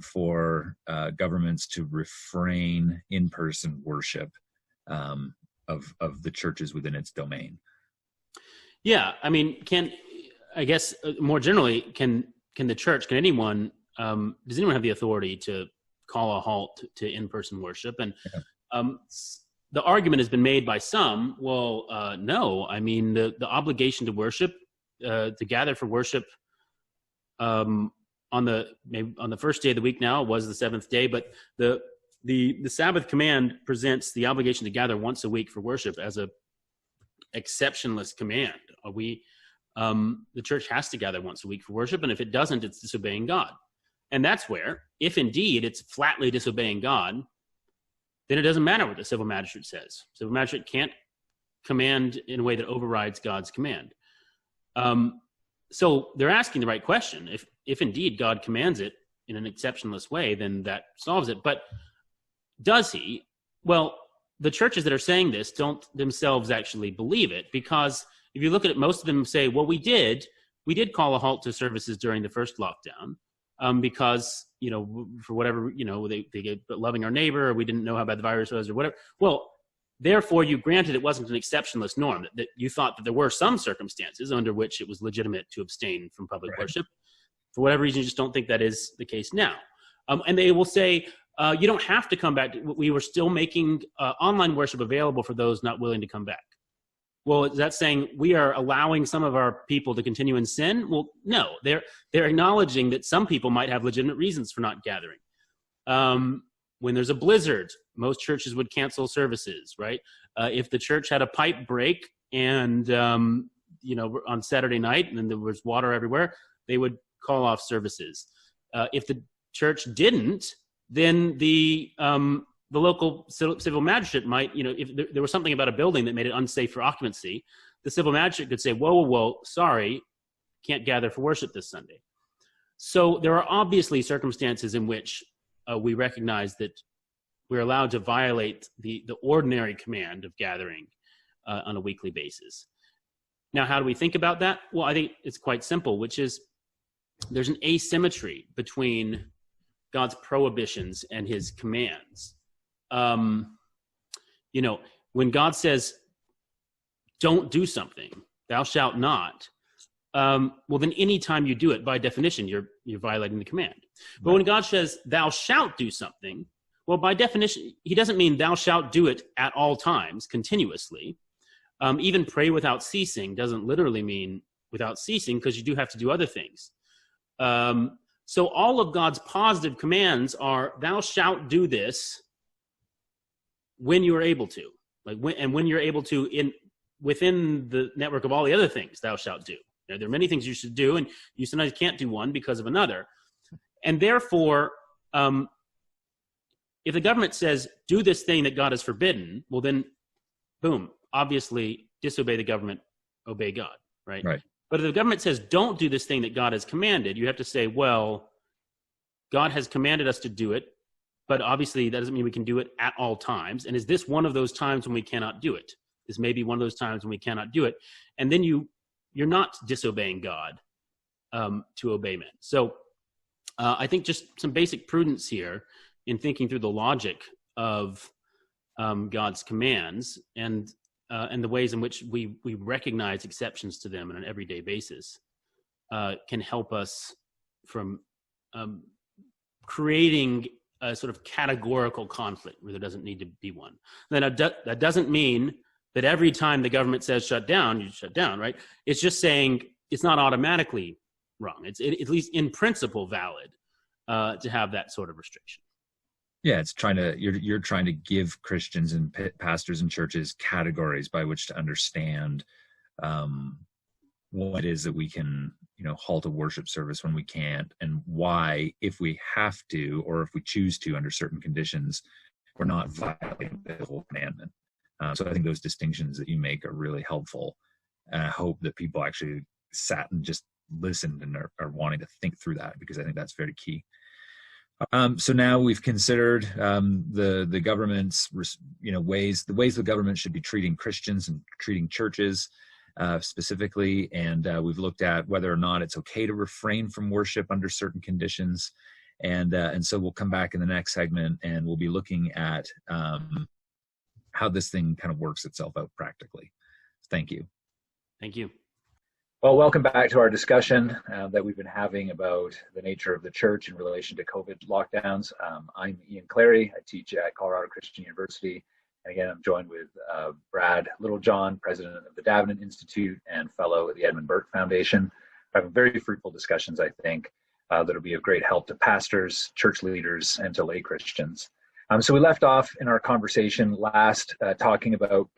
A: for governments to refrain in-person worship of the churches within its domain?
B: Yeah, I mean, I guess more generally, can the church, can anyone, does anyone have the authority to call a halt to in-person worship? And the argument has been made by some, well, no. I mean, the obligation to worship, to gather for worship on the first day of the week now was the seventh day, but the Sabbath command presents the obligation to gather once a week for worship as a exceptionless command. The church has to gather once a week for worship, and if it doesn't, it's disobeying God. And that's where, if indeed it's flatly disobeying God, then it doesn't matter what the civil magistrate says. Civil magistrate can't command in a way that overrides God's command. So they're asking the right question. If indeed God commands it in an exceptionless way, then that solves it. But does he? Well, the churches that are saying this don't themselves actually believe it, because if you look at it, most of them say, well, we did call a halt to services during the first lockdown because, for whatever, they get loving our neighbor, or we didn't know how bad the virus was or whatever. Well, therefore, you granted it wasn't an exceptionless norm, that you thought that there were some circumstances under which it was legitimate to abstain from public worship. For whatever reason, you just don't think that is the case now. And they will say, you don't have to come back. We were still making online worship available for those not willing to come back. Well, is that saying we are allowing some of our people to continue in sin? Well, no. They're acknowledging that some people might have legitimate reasons for not gathering. When there's a blizzard, most churches would cancel services, right? If the church had a pipe break and, on Saturday night and then there was water everywhere, they would call off services. If the church didn't, then the local civil magistrate might, if there was something about a building that made it unsafe for occupancy, the civil magistrate could say, whoa, sorry, can't gather for worship this Sunday. So there are obviously circumstances in which we recognize that we're allowed to violate the ordinary command of gathering on a weekly basis. Now, how do we think about that? Well, I think it's quite simple, which is there's an asymmetry between God's prohibitions and his commands. When God says, don't do something, thou shalt not, well, then anytime you do it, by definition, you're violating the command. But when God says, thou shalt do something, well, by definition, he doesn't mean thou shalt do it at all times, continuously. Even pray without ceasing doesn't literally mean without ceasing, because you do have to do other things. So all of God's positive commands are, thou shalt do this when you are able to. When you're able to, within the network of all the other things thou shalt do. There are many things you should do, and you sometimes can't do one because of another. And therefore, if the government says, do this thing that God has forbidden, well then, boom, obviously disobey the government, obey God, right? But if the government says, don't do this thing that God has commanded, you have to say, well, God has commanded us to do it, but obviously that doesn't mean we can do it at all times. And is this one of those times when we cannot do it? This may be one of those times when we cannot do it. And then you're not disobeying God to obey men. So I think just some basic prudence here in thinking through the logic of God's commands and the ways in which we recognize exceptions to them on an everyday basis can help us from creating a sort of categorical conflict where there doesn't need to be one. Then that doesn't mean that every time the government says shut down, you shut down, right? It's just saying it's not automatically wrong. It's at least in principle valid to have that sort of restriction.
A: Yeah, it's you're trying to give Christians and pastors and churches categories by which to understand what it is that we can, halt a worship service when we can't, and why, if we have to, or if we choose to under certain conditions, we're not violating the whole commandment. So I think those distinctions that you make are really helpful. And I hope that people actually sat and just listened and are wanting to think through that, because I think that's very key. So now we've considered the government's, ways the government should be treating Christians and treating churches specifically, and we've looked at whether or not it's okay to refrain from worship under certain conditions, and so we'll come back in the next segment and we'll be looking at how this thing kind of works itself out practically. Thank you.
B: Thank you.
A: Well, welcome back to our discussion that we've been having about the nature of the church in relation to COVID lockdowns. I'm Ian Clary. I teach at Colorado Christian University. And again, I'm joined with Brad Littlejohn, president of the Davenant Institute and fellow at the Edmund Burke Foundation. We're having very fruitful discussions, I think, that'll be of great help to pastors, church leaders, and to lay Christians. So we left off in our conversation last talking about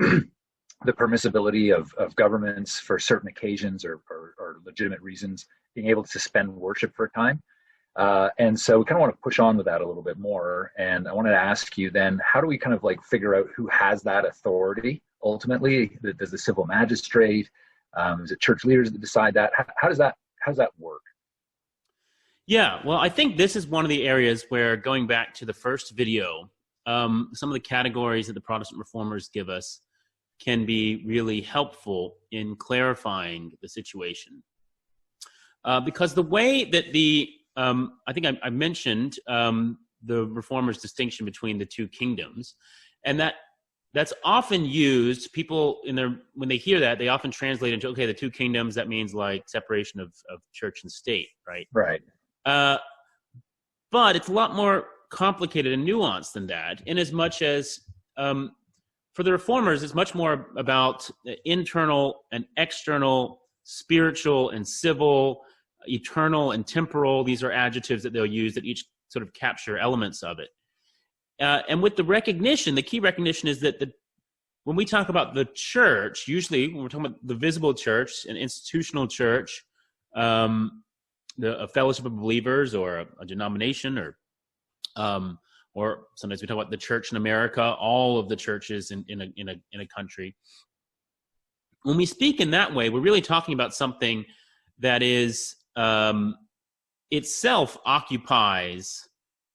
A: the permissibility of governments for certain occasions or legitimate reasons being able to suspend worship for a time. And so we kind of want to push on with that a little bit more. And I wanted to ask you then, how do we kind of like figure out who has that authority ultimately? Does the civil magistrate, is it church leaders that decide that? How does that work?
B: Yeah, well, I think this is one of the areas where, going back to the first video, some of the categories that the Protestant reformers give us can be really helpful in clarifying the situation. Because the way that I think I mentioned the reformers' distinction between the two kingdoms, and that's often used, people when they hear that, they often translate into, okay, the two kingdoms, that means like separation of church and state, right?
A: Right.
B: But it's a lot more complicated and nuanced than that, in as much as for the reformers, it's much more about internal and external, spiritual and civil, eternal and temporal. These are adjectives that they'll use that each sort of capture elements of it. And with the recognition, the key recognition is that when we talk about the church, usually when we're talking about the visible church, an institutional church, a fellowship of believers, or a denomination, or sometimes we talk about the church in America, all of the churches in a country. When we speak in that way, we're really talking about something that is itself occupies,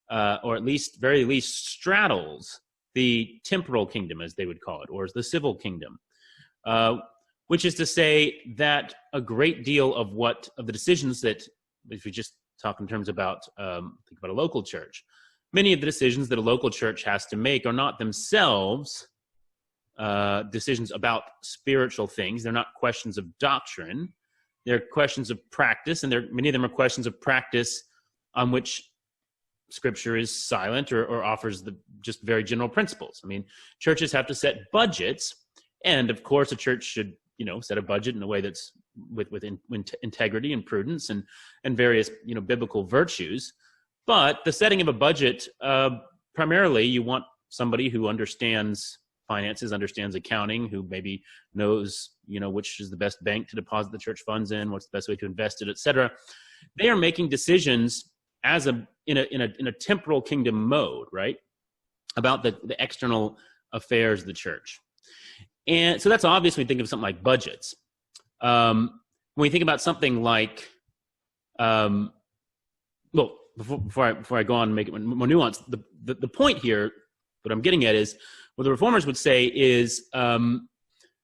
B: or at least very least straddles, the temporal kingdom, as they would call it, or the civil kingdom, which is to say that a great deal of the decisions that, if we just talk in terms about think about a local church, many of the decisions that a local church has to make are not themselves decisions about spiritual things. They're not questions of doctrine. They're questions of practice, and many of them are questions of practice on which Scripture is silent or offers just very general principles. I mean, churches have to set budgets, and of course, a church should set a budget in a way that's with integrity and prudence and various biblical virtues. But the setting of a budget, primarily, you want somebody who understands finances, understands accounting, who maybe knows, which is the best bank to deposit the church funds in, what's the best way to invest it, etc. They are making decisions in a temporal kingdom mode, right, about the external affairs of the church. And so that's obvious when we think of something like budgets. When we think about something like, before I go on and make it more nuanced, the point here, what I'm getting at is, what the reformers would say is the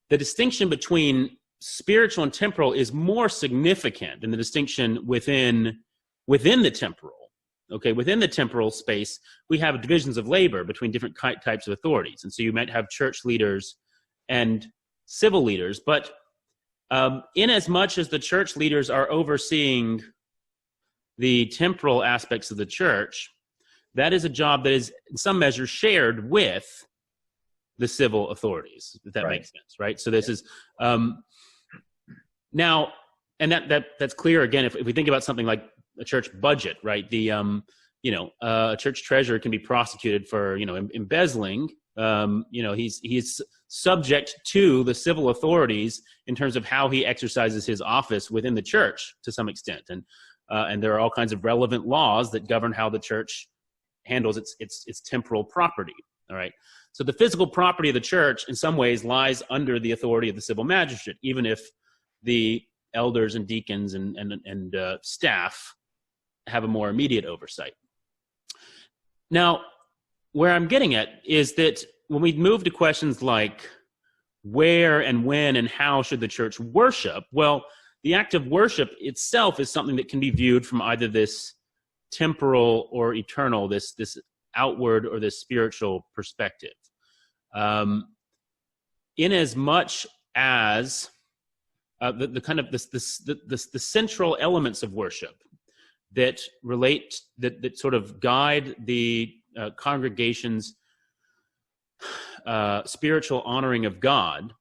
B: distinction between spiritual and temporal is more significant than the distinction within the temporal. Okay, within the temporal space, we have divisions of labor between different types of authorities. And so you might have church leaders and civil leaders, but in as much as the church leaders are overseeing the temporal aspects of the church, that is a job that is in some measure shared with the civil authorities, if that makes sense, right? So this is now, and that's clear again if we think about something like a church budget, right? A church treasurer can be prosecuted for embezzling. He's subject to the civil authorities in terms of how he exercises his office within the church to some extent, and there are all kinds of relevant laws that govern how the church handles its temporal property. All right. So the physical property of the church in some ways lies under the authority of the civil magistrate, even if the elders and deacons and staff have a more immediate oversight. Now, where I'm getting at is that when we move to questions like where and when and how should the church worship, well, the act of worship itself is something that can be viewed from either this temporal or eternal, this outward or this spiritual perspective. In as much as the kind of the central elements of worship that relate, that sort of guide the congregation's spiritual honoring of God,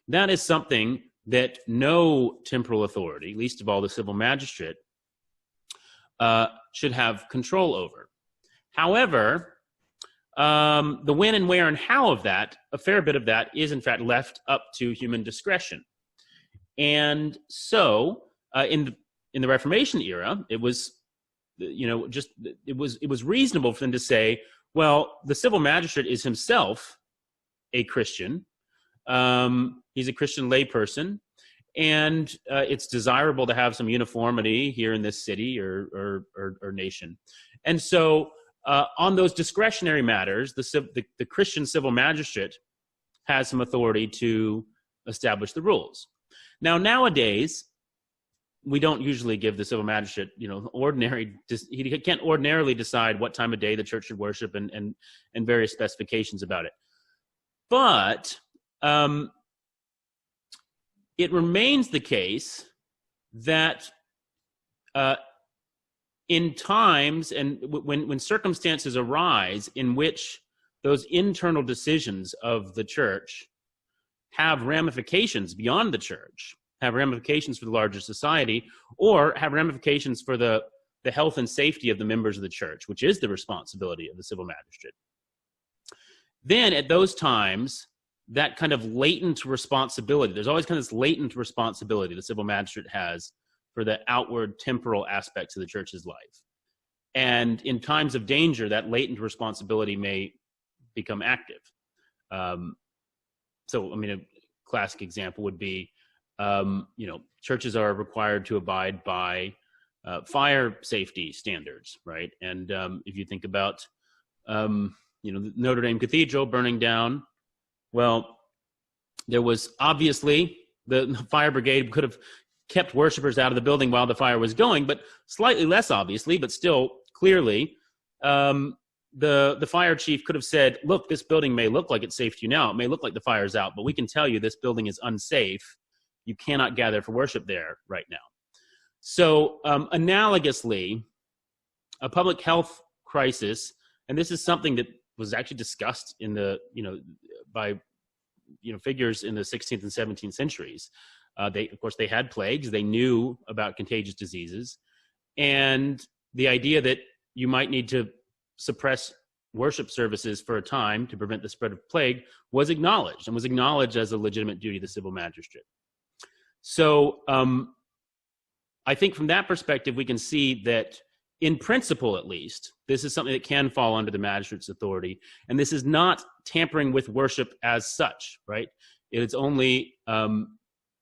B: that is something that no temporal authority, least of all the civil magistrate, should have control over. However, the when and where and how of that, a fair bit of that is in fact left up to human discretion. And so, in the Reformation era, it was, it was reasonable for them to say, well, the civil magistrate is himself a Christian. He's a Christian layperson, and it's desirable to have some uniformity here in this city or nation. And so, on those discretionary matters, the Christian civil magistrate has some authority to establish the rules. Now, nowadays, we don't usually give the civil magistrate, he can't ordinarily decide what time of day the church should worship and various specifications about it. But it remains the case that in times and when circumstances arise in which those internal decisions of the church have ramifications beyond the church, have ramifications for the larger society, or have ramifications for the health and safety of the members of the church, which is the responsibility of the civil magistrate, then at those times, that kind of latent responsibility, there's always kind of this latent responsibility the civil magistrate has for the outward temporal aspects of the church's life. And in times of danger, that latent responsibility may become active. So, a classic example would be, churches are required to abide by fire safety standards, right? And if you think about, the Notre Dame Cathedral burning down, well, there was obviously the fire brigade could have kept worshipers out of the building while the fire was going, but slightly less obviously, but still clearly, the fire chief could have said, look, this building may look like it's safe to you now. It may look like the fire's out, but we can tell you this building is unsafe. You cannot gather for worship there right now. So analogously, a public health crisis, and this is something that was actually discussed in the, by figures in the 16th and 17th centuries. Of course, they had plagues. They knew about contagious diseases. And the idea that you might need to suppress worship services for a time to prevent the spread of plague was acknowledged as a legitimate duty of the civil magistrate. So I think from that perspective, we can see that in principle, at least, this is something that can fall under the magistrate's authority. And this is not tampering with worship as such, right? It is only,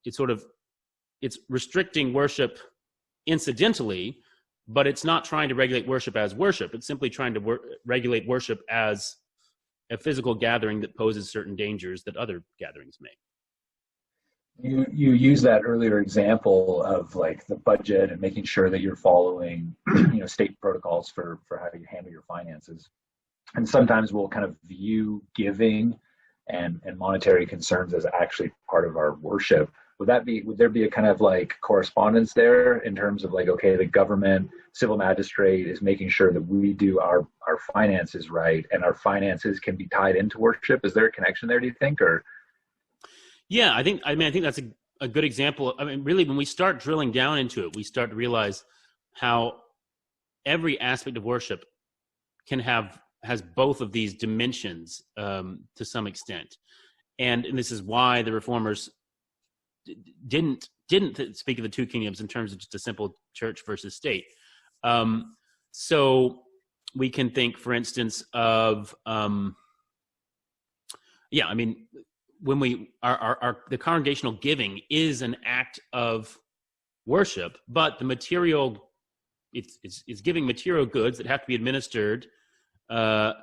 B: it's restricting worship incidentally, but it's not trying to regulate worship as worship. It's simply trying to regulate worship as a physical gathering that poses certain dangers that other gatherings may.
C: You used that earlier example of like the budget and making sure that you're following, state protocols for how you handle your finances. And sometimes we'll kind of view giving and monetary concerns as actually part of our worship. Would there be a kind of like correspondence there in terms of like, okay, the government, civil magistrate is making sure that we do our finances right, and our finances can be tied into worship? Is there a connection there, do you think, or?
B: Yeah, I think that's a good example. Really, when we start drilling down into it, we start to realize how every aspect of worship has both of these dimensions to some extent. And this is why the reformers didn't speak of the two kingdoms in terms of just a simple church versus state. So we can think, for instance, of when the congregational giving is an act of worship, but the material, it's giving material goods that have to be administered. They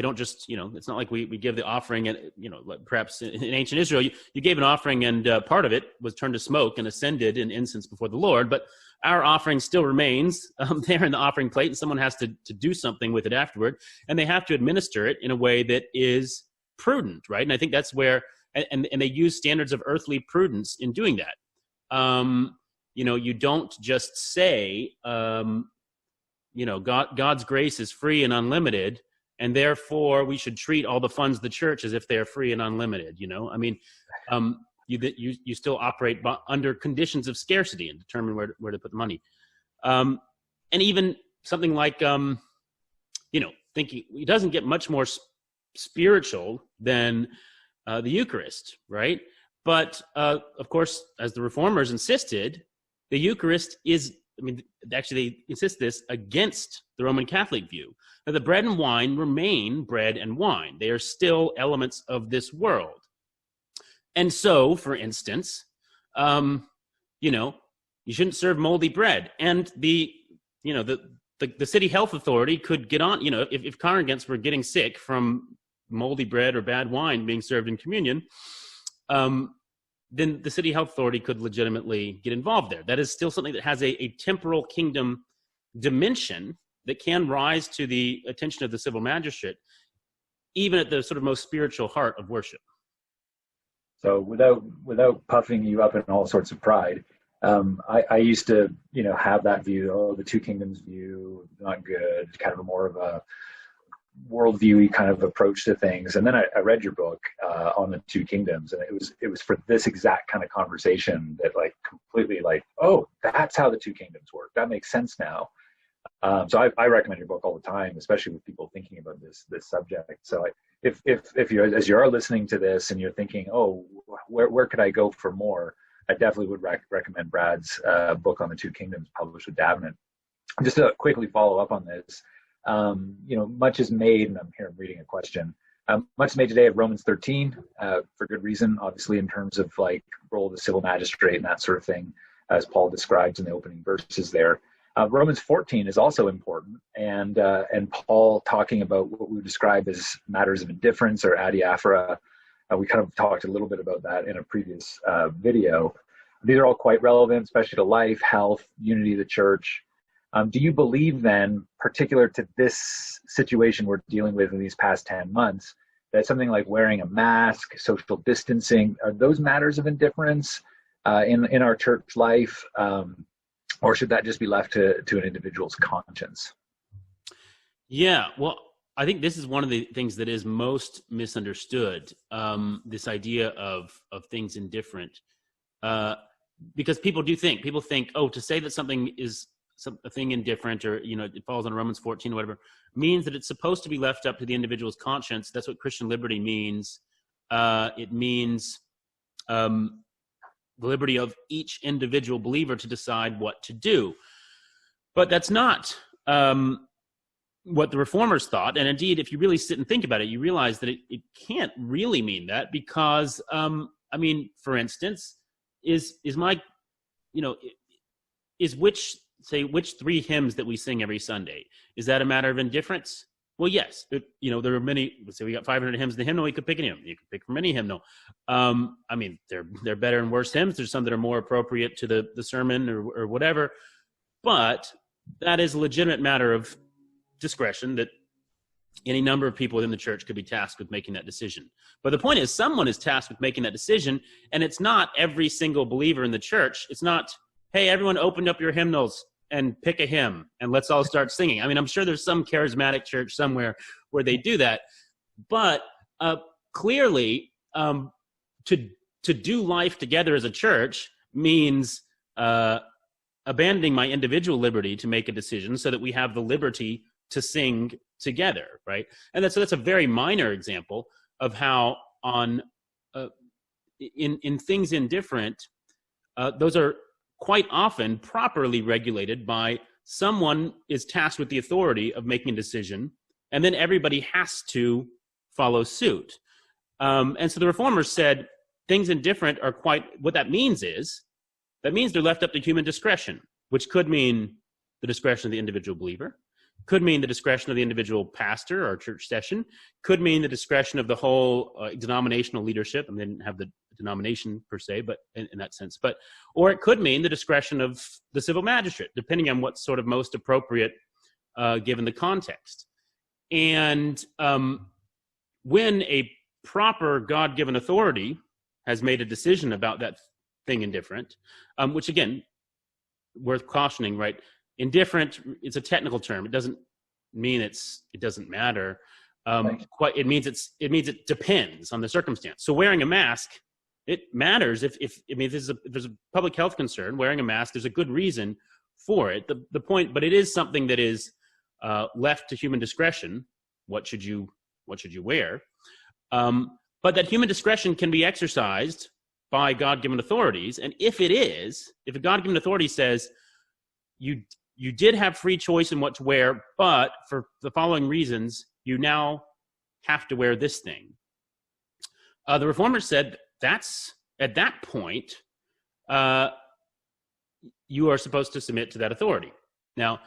B: don't just, it's not like we give the offering and, like perhaps in ancient Israel, you gave an offering and part of it was turned to smoke and ascended in incense before the Lord, but our offering still remains there in the offering plate, and someone has to do something with it afterward, and they have to administer it in a way that is prudent, right? And I think that's where and they use standards of earthly prudence in doing that. You don't just say, God's grace is free and unlimited, and therefore we should treat all the funds of the church as if they are free and unlimited. You still operate under conditions of scarcity and determine where to put the money. And even something like, thinking it doesn't get much more spiritual than the Eucharist, right? But of course, as the Reformers insisted, the Eucharist is, actually they insist this against the Roman Catholic view. Now, the bread and wine remain bread and wine. They are still elements of this world. And so, for instance, you shouldn't serve moldy bread. And the city health authority could get on, if congregants were getting sick from moldy bread or bad wine being served in communion, then the city health authority could legitimately get involved there. That is still something that has a temporal kingdom dimension that can rise to the attention of the civil magistrate, even at the sort of most spiritual heart of worship.
C: So without puffing you up in all sorts of pride, I used to, have that view, the two kingdoms view, not good, kind of more of a worldview-y kind of approach to things. And then I read your book on the two kingdoms, and it was for this exact kind of conversation that completely oh, that's how the two kingdoms work. That makes sense now. So I recommend your book all the time, especially with people thinking about this subject. So if you, as you are listening to this and you're thinking, oh, where could I go for more? I definitely would recommend Brad's book on the two kingdoms, published with Davenant. Just to quickly follow up on this, much is made, and I'm reading a question. Much is made today of Romans 13 for good reason, obviously, in terms of role of the civil magistrate and that sort of thing, as Paul describes in the opening verses there. Romans 14 is also important, and Paul talking about what we would describe as matters of indifference or adiaphora. We kind of talked a little bit about that in a previous video. These are all quite relevant, especially to life, health, unity of the church. Do you believe then, particular to this situation we're dealing with in these past 10 months, that something like wearing a mask, social distancing, are those matters of indifference in our church life? Or should that just be left to an individual's conscience?
B: Yeah, well, I think this is one of the things that is most misunderstood, this idea of things indifferent. Because people think, oh, to say that something is a thing indifferent, or, it falls on Romans 14 or whatever, means that it's supposed to be left up to the individual's conscience. That's what Christian liberty means. It means the liberty of each individual believer to decide what to do. But that's not what the Reformers thought. And indeed, if you really sit and think about it, you realize that it can't really mean that, because, for instance, is which three hymns that we sing every Sunday, is that a matter of indifference? Well, yes. There are many. Let's say we got 500 hymns in the hymnal. We could pick any hymn. You could pick from any hymnal. They're better and worse hymns. There's some that are more appropriate to the sermon or whatever. But that is a legitimate matter of discretion that any number of people within the church could be tasked with making that decision. But the point is, someone is tasked with making that decision, and it's not every single believer in the church. It's not, hey, everyone open up your hymnals and pick a hymn and let's all start singing. I'm sure there's some charismatic church somewhere where they do that. But clearly, to do life together as a church means abandoning my individual liberty to make a decision so that we have the liberty to sing together, right? And that's a very minor example of how in things indifferent, those are quite often properly regulated by someone is tasked with the authority of making a decision, and then everybody has to follow suit. And so the Reformers said things indifferent are what that means they're left up to human discretion, which could mean the discretion of the individual believer, could mean the discretion of the individual pastor or church session, could mean the discretion of the whole denominational leadership. They didn't have the denomination per se, but in that sense. Or it could mean the discretion of the civil magistrate, depending on what's sort of most appropriate given the context. And when a proper God-given authority has made a decision about that thing indifferent, which again, worth cautioning, right? Indifferent, it's a technical term. It doesn't mean it doesn't matter.
C: Right.
B: It means it depends on the circumstance. So wearing a mask, it matters if there's a public health concern. Wearing a mask, there's a good reason for it. The point, but it is something that is left to human discretion. What should you wear? But that human discretion can be exercised by God-given authorities. And if a God-given authority says you did have free choice in what to wear, but for the following reasons, you now have to wear this thing. The Reformers said that's at that point, you are supposed to submit to that authority. Now,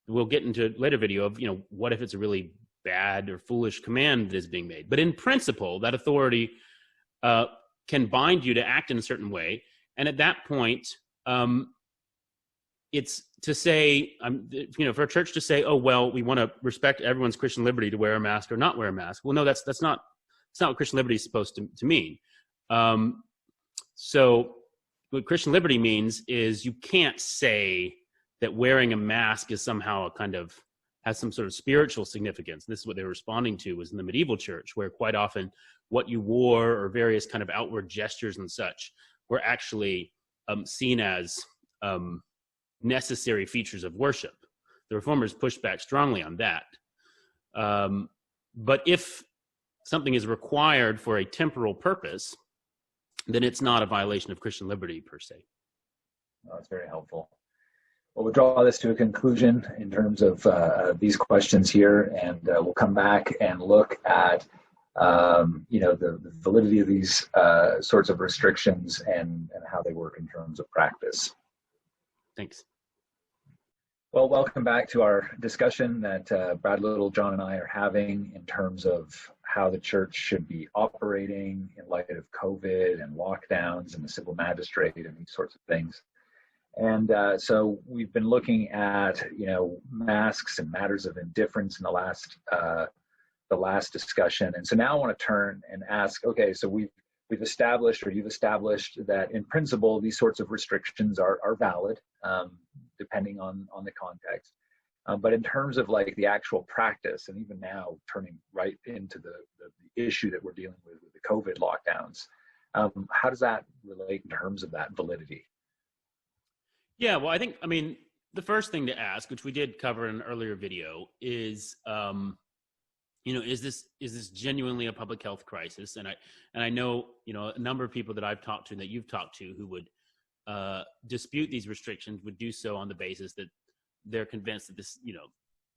B: we'll get into a later video of, what if it's a really bad or foolish command that is being made. But in principle, that authority can bind you to act in a certain way. And at that point, it's to say, for a church to say, oh, well, we want to respect everyone's Christian liberty to wear a mask or not wear a mask. Well, no, that's not what Christian liberty is supposed to mean. So what Christian liberty means is you can't say that wearing a mask is somehow has some sort of spiritual significance. This is what they were responding to was in the medieval church, where quite often what you wore or various kind of outward gestures and such were actually seen as necessary features of worship. The Reformers pushed back strongly on that. But if something is required for a temporal purpose, then it's not a violation of Christian liberty per se.
C: Oh, that's very helpful. Well, we'll draw this to a conclusion in terms of these questions here, and we'll come back and look at the validity of these sorts of restrictions and how they work in terms of practice.
B: Thanks.
C: Well, welcome back to our discussion that Brad Littlejohn and I are having in terms of how the church should be operating in light of COVID and lockdowns and the civil magistrate and these sorts of things. And so we've been looking at, masks and matters of indifference in the last discussion. And so now I want to turn and ask, okay, so we've established, or you've established, that in principle these sorts of restrictions are valid, depending on the context. But in terms of like the actual practice, and even now turning right into the issue that we're dealing with the COVID lockdowns, how does that relate in terms of that validity?
B: Yeah, well, the first thing to ask, which we did cover in an earlier video, is, is this genuinely a public health crisis? And I know, a number of people that I've talked to and that you've talked to who would dispute these restrictions would do so on the basis that they're convinced that this,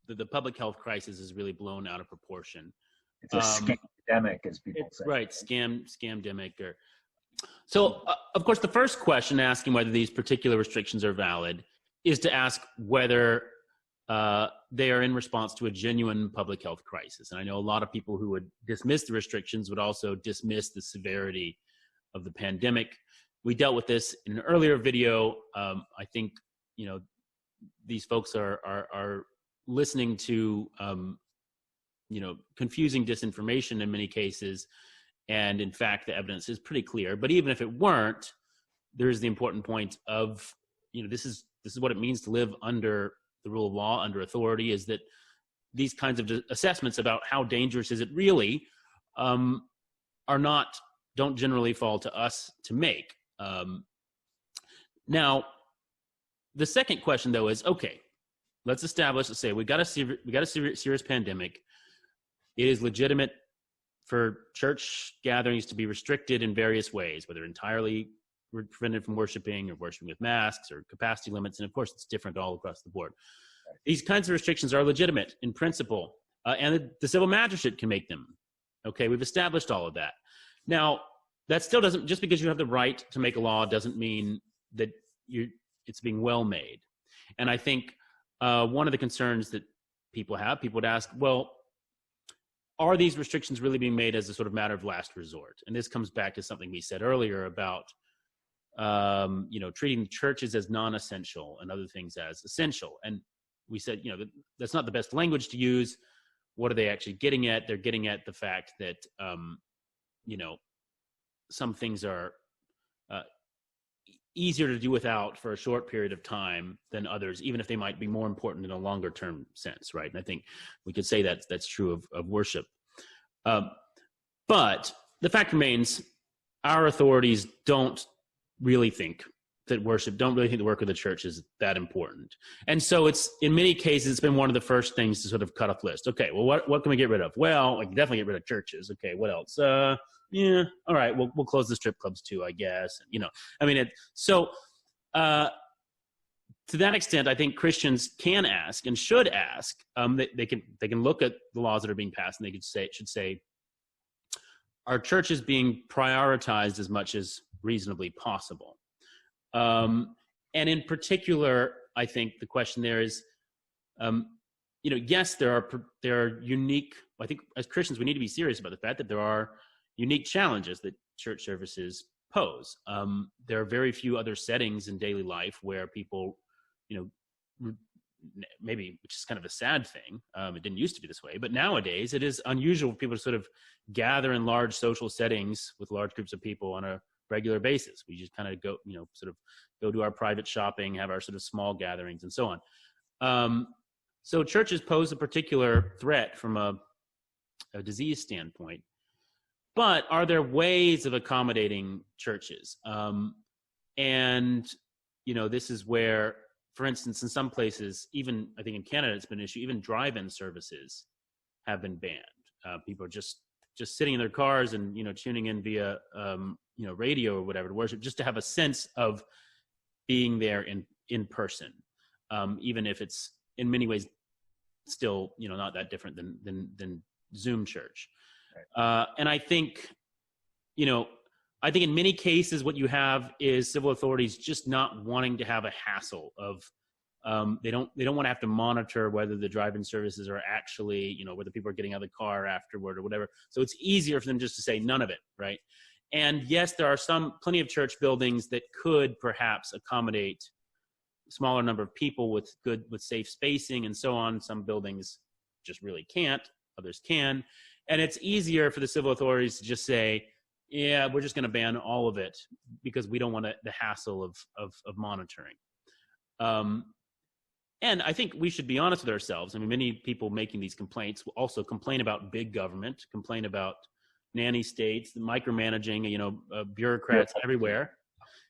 B: that the public health crisis is really blown out of proportion.
C: It's a scamdemic, as people say.
B: Right, scamdemic. So, of course, the first question asking whether these particular restrictions are valid is to ask whether they are in response to a genuine public health crisis. And I know a lot of people who would dismiss the restrictions would also dismiss the severity of the pandemic. We dealt with this in an earlier video. I think, these folks are listening to, confusing disinformation in many cases. And in fact, the evidence is pretty clear. But even if it weren't, there is the important point of, this is what it means to live under the rule of law, under authority, is that these kinds of assessments about how dangerous is it really don't generally fall to us to make. Now, the second question though is, okay, let's say we got a serious pandemic. It is legitimate for church gatherings to be restricted in various ways, whether entirely prevented from worshiping or worshiping with masks or capacity limits. And of course, it's different all across the board. These kinds of restrictions are legitimate in principle, and the civil magistrate can make them. Okay, we've established all of that. Now, that still doesn't, just because you have the right to make a law doesn't mean that it's being well made. And I think one of the concerns that people would ask, well, are these restrictions really being made as a sort of matter of last resort? And this comes back to something we said earlier about, treating churches as non-essential and other things as essential. And we said, that's not the best language to use. What are they actually getting at? They're getting at the fact that some things are easier to do without for a short period of time than others, even if they might be more important in a longer term sense, right? And I think we could say that that's true of worship. But the fact remains, our authorities don't really think that don't really think the work of the church is that important. And so it's, in many cases, it's been one of the first things to sort of cut off the list. Okay, well, what can we get rid of? Well, I can definitely get rid of churches. Okay, what else? Yeah, all right, we'll close the strip clubs too, I guess. I mean, to that extent, I think Christians can ask and should ask. They can look at the laws that are being passed, and should say, are churches being prioritized as much as reasonably possible? And in particular, I think the question there is, yes, there are unique. I think as Christians, we need to be serious about the fact that there are unique challenges that church services pose. There are very few other settings in daily life where people, maybe, which is kind of a sad thing. It didn't used to be this way, but nowadays it is unusual for people to sort of gather in large social settings with large groups of people on a regular basis. We just kind of go, sort of go do our private shopping, have our sort of small gatherings and so on. So churches pose a particular threat from a disease standpoint. But are there ways of accommodating churches? And this is where, for instance, in some places, even I think in Canada, it's been an issue, even drive-in services have been banned. People are just sitting in their cars and, tuning in via, radio or whatever to worship, just to have a sense of being there in person, even if it's in many ways still, not that different than Zoom church. Right. And I think in many cases what you have is civil authorities just not wanting to have a hassle of, they don't want to have to monitor whether the drive-in services are actually, whether people are getting out of the car afterward or whatever. So it's easier for them just to say none of it, right? And yes, there are plenty of church buildings that could perhaps accommodate a smaller number of people with safe spacing and so on. Some buildings just really can't, others can. And it's easier for the civil authorities to just say, yeah, we're just going to ban all of it because we don't want the hassle of monitoring. And I think we should be honest with ourselves. I mean, many people making these complaints will also complain about big government, complain about nanny states, the micromanaging, bureaucrats everywhere.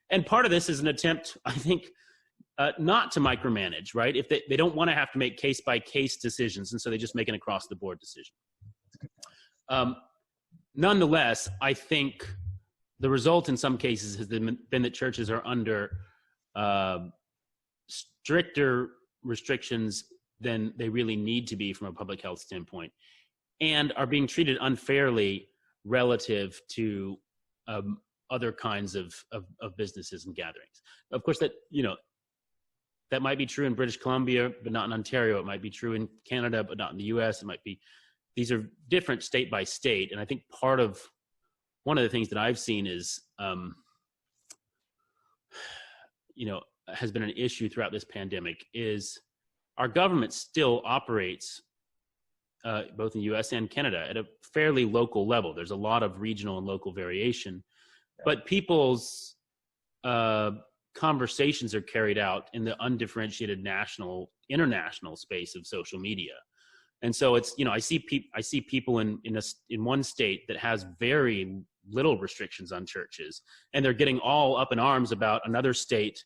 B: And part of this is an attempt, I think, not to micromanage, right? If they don't want to have to make case-by-case decisions, and so they just make an across-the-board decision. Nonetheless, I think the result in some cases has been that churches are under stricter restrictions than they really need to be from a public health standpoint, and are being treated unfairly relative to other kinds of businesses and gatherings. Of course, that might be true in British Columbia, but not in Ontario. It might be true in Canada, but not in the US. It might be. These are different state by state. And I think one of the things that I've seen is, has been an issue throughout this pandemic is our government still operates, both in the US and Canada, at a fairly local level. There's a lot of regional and local variation, but people's conversations are carried out in the undifferentiated international space of social media. And so it's, I see people in one state that has very little restrictions on churches, and they're getting all up in arms about another state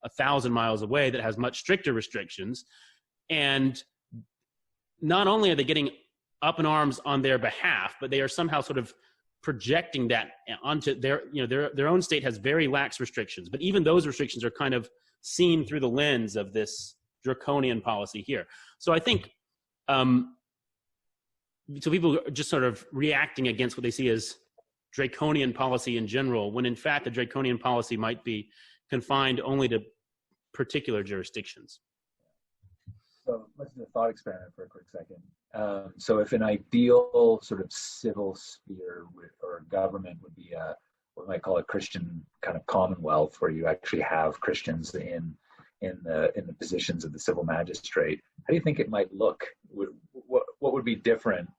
B: 1,000 miles away that has much stricter restrictions. And not only are they getting up in arms on their behalf, but they are somehow sort of projecting that onto their own state has very lax restrictions. But even those restrictions are kind of seen through the lens of this draconian policy here. So I think, so people are just sort of reacting against what they see as draconian policy in general, when in fact the draconian policy might be confined only to particular jurisdictions.
C: So let's do a thought experiment for a quick second. So if an ideal sort of civil sphere or government would be what we might call a Christian kind of commonwealth, where you actually have Christians in the positions of the civil magistrate, how do you think it might look? What would be different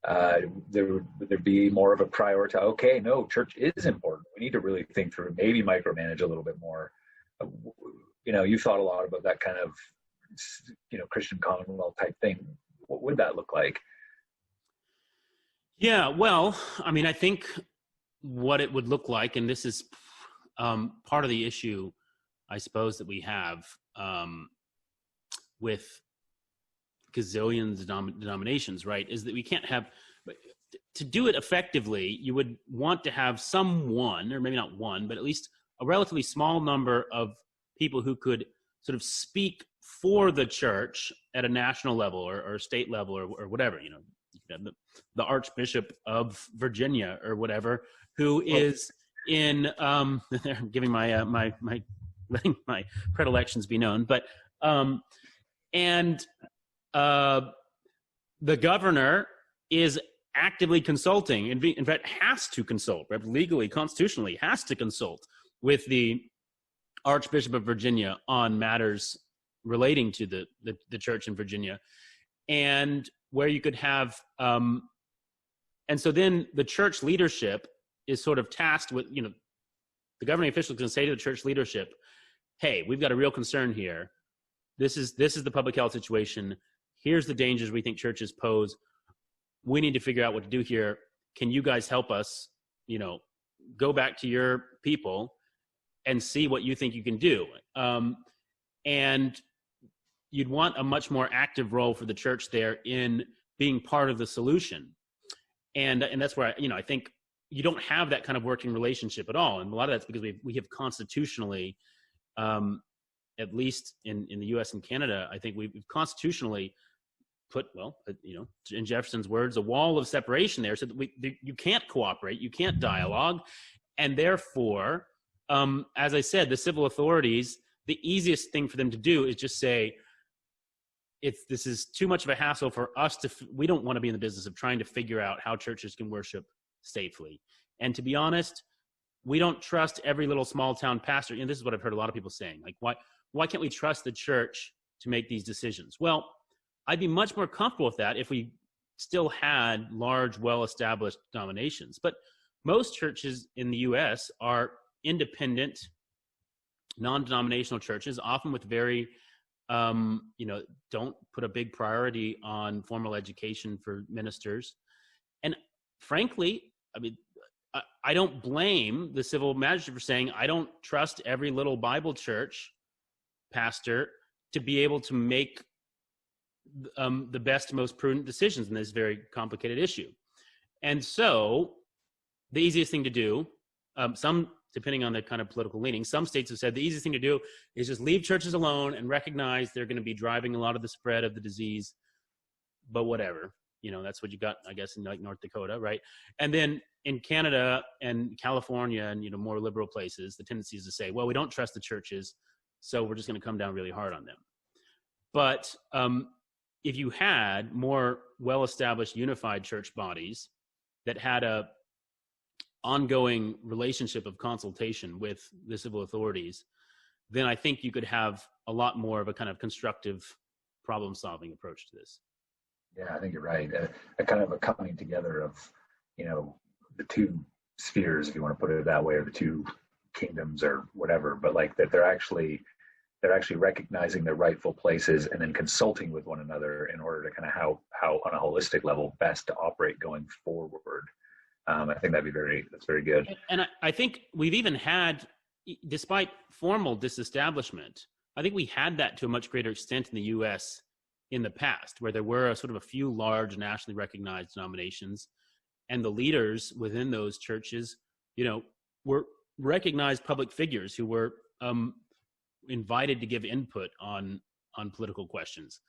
C: would there be more of a priority? Okay, no, church is important. We need to really think through, maybe micromanage a little bit more. You've thought a lot about that kind of, Christian Commonwealth type thing. What would that look like?
B: Yeah, well, I mean, I think what it would look like, and this is part of the issue, I suppose, that we have with gazillions of denominations, right, is that we can't have, to do it effectively, you would want to have someone, or maybe not one, but at least a relatively small number of people who could sort of speak for the church at a national level or state level or whatever, the Archbishop of Virginia or whatever, who is in, I'm giving my letting my predilections be known, but, and the governor is actively consulting, in fact, has to consult, right? Legally, constitutionally, has to consult with the Archbishop of Virginia on matters relating to the church in Virginia, and where you could have, and so then the church leadership is sort of tasked with, the governing officials can say to the church leadership, hey, we've got a real concern here. This is the public health situation. Here's the dangers we think churches pose. We need to figure out what to do here. Can you guys help us, go back to your people and see what you think you can do? And you'd want a much more active role for the church there in being part of the solution. And that's where, I think you don't have that kind of working relationship at all. And a lot of that's because we have constitutionally, at least in the US and Canada, I think we've constitutionally put, in Jefferson's words, a wall of separation there so that you can't cooperate, you can't dialogue. And therefore, as I said, the civil authorities, the easiest thing for them to do is just say, this is too much of a hassle for us we don't want to be in the business of trying to figure out how churches can worship safely. And to be honest, we don't trust every little small town pastor. And this is what I've heard a lot of people saying, like, why can't we trust the church to make these decisions? Well, I'd be much more comfortable with that if we still had large, well-established denominations. But most churches in the US are independent, non-denominational churches, often with very, don't put a big priority on formal education for ministers. And frankly, I mean, I don't blame the civil magistrate for saying, I don't trust every little Bible church pastor to be able to make the best, most prudent decisions in this very complicated issue. And so the easiest thing to do, depending on the kind of political leaning, some states have said the easiest thing to do is just leave churches alone and recognize they're going to be driving a lot of the spread of the disease, but whatever, that's what you got, I guess, in like North Dakota, right? And then in Canada and California and, more liberal places, the tendency is to say, well, we don't trust the churches, so we're just going to come down really hard on them. But if you had more well-established unified church bodies that had a ongoing relationship of consultation with the civil authorities, then I think you could have a lot more of a kind of constructive problem-solving approach to this.
C: Yeah, I think you're right. A kind of a coming together of, the two spheres, if you want to put it that way, or the two kingdoms or whatever, but like that they're actually recognizing their rightful places and then consulting with one another in order to kind of how on a holistic level best to operate going forward. I think that's very good.
B: And I think we've even had, despite formal disestablishment, I think we had that to a much greater extent in the US in the past, where there were a few large nationally recognized denominations, and the leaders within those churches, were recognized public figures who were invited to give input on political questions.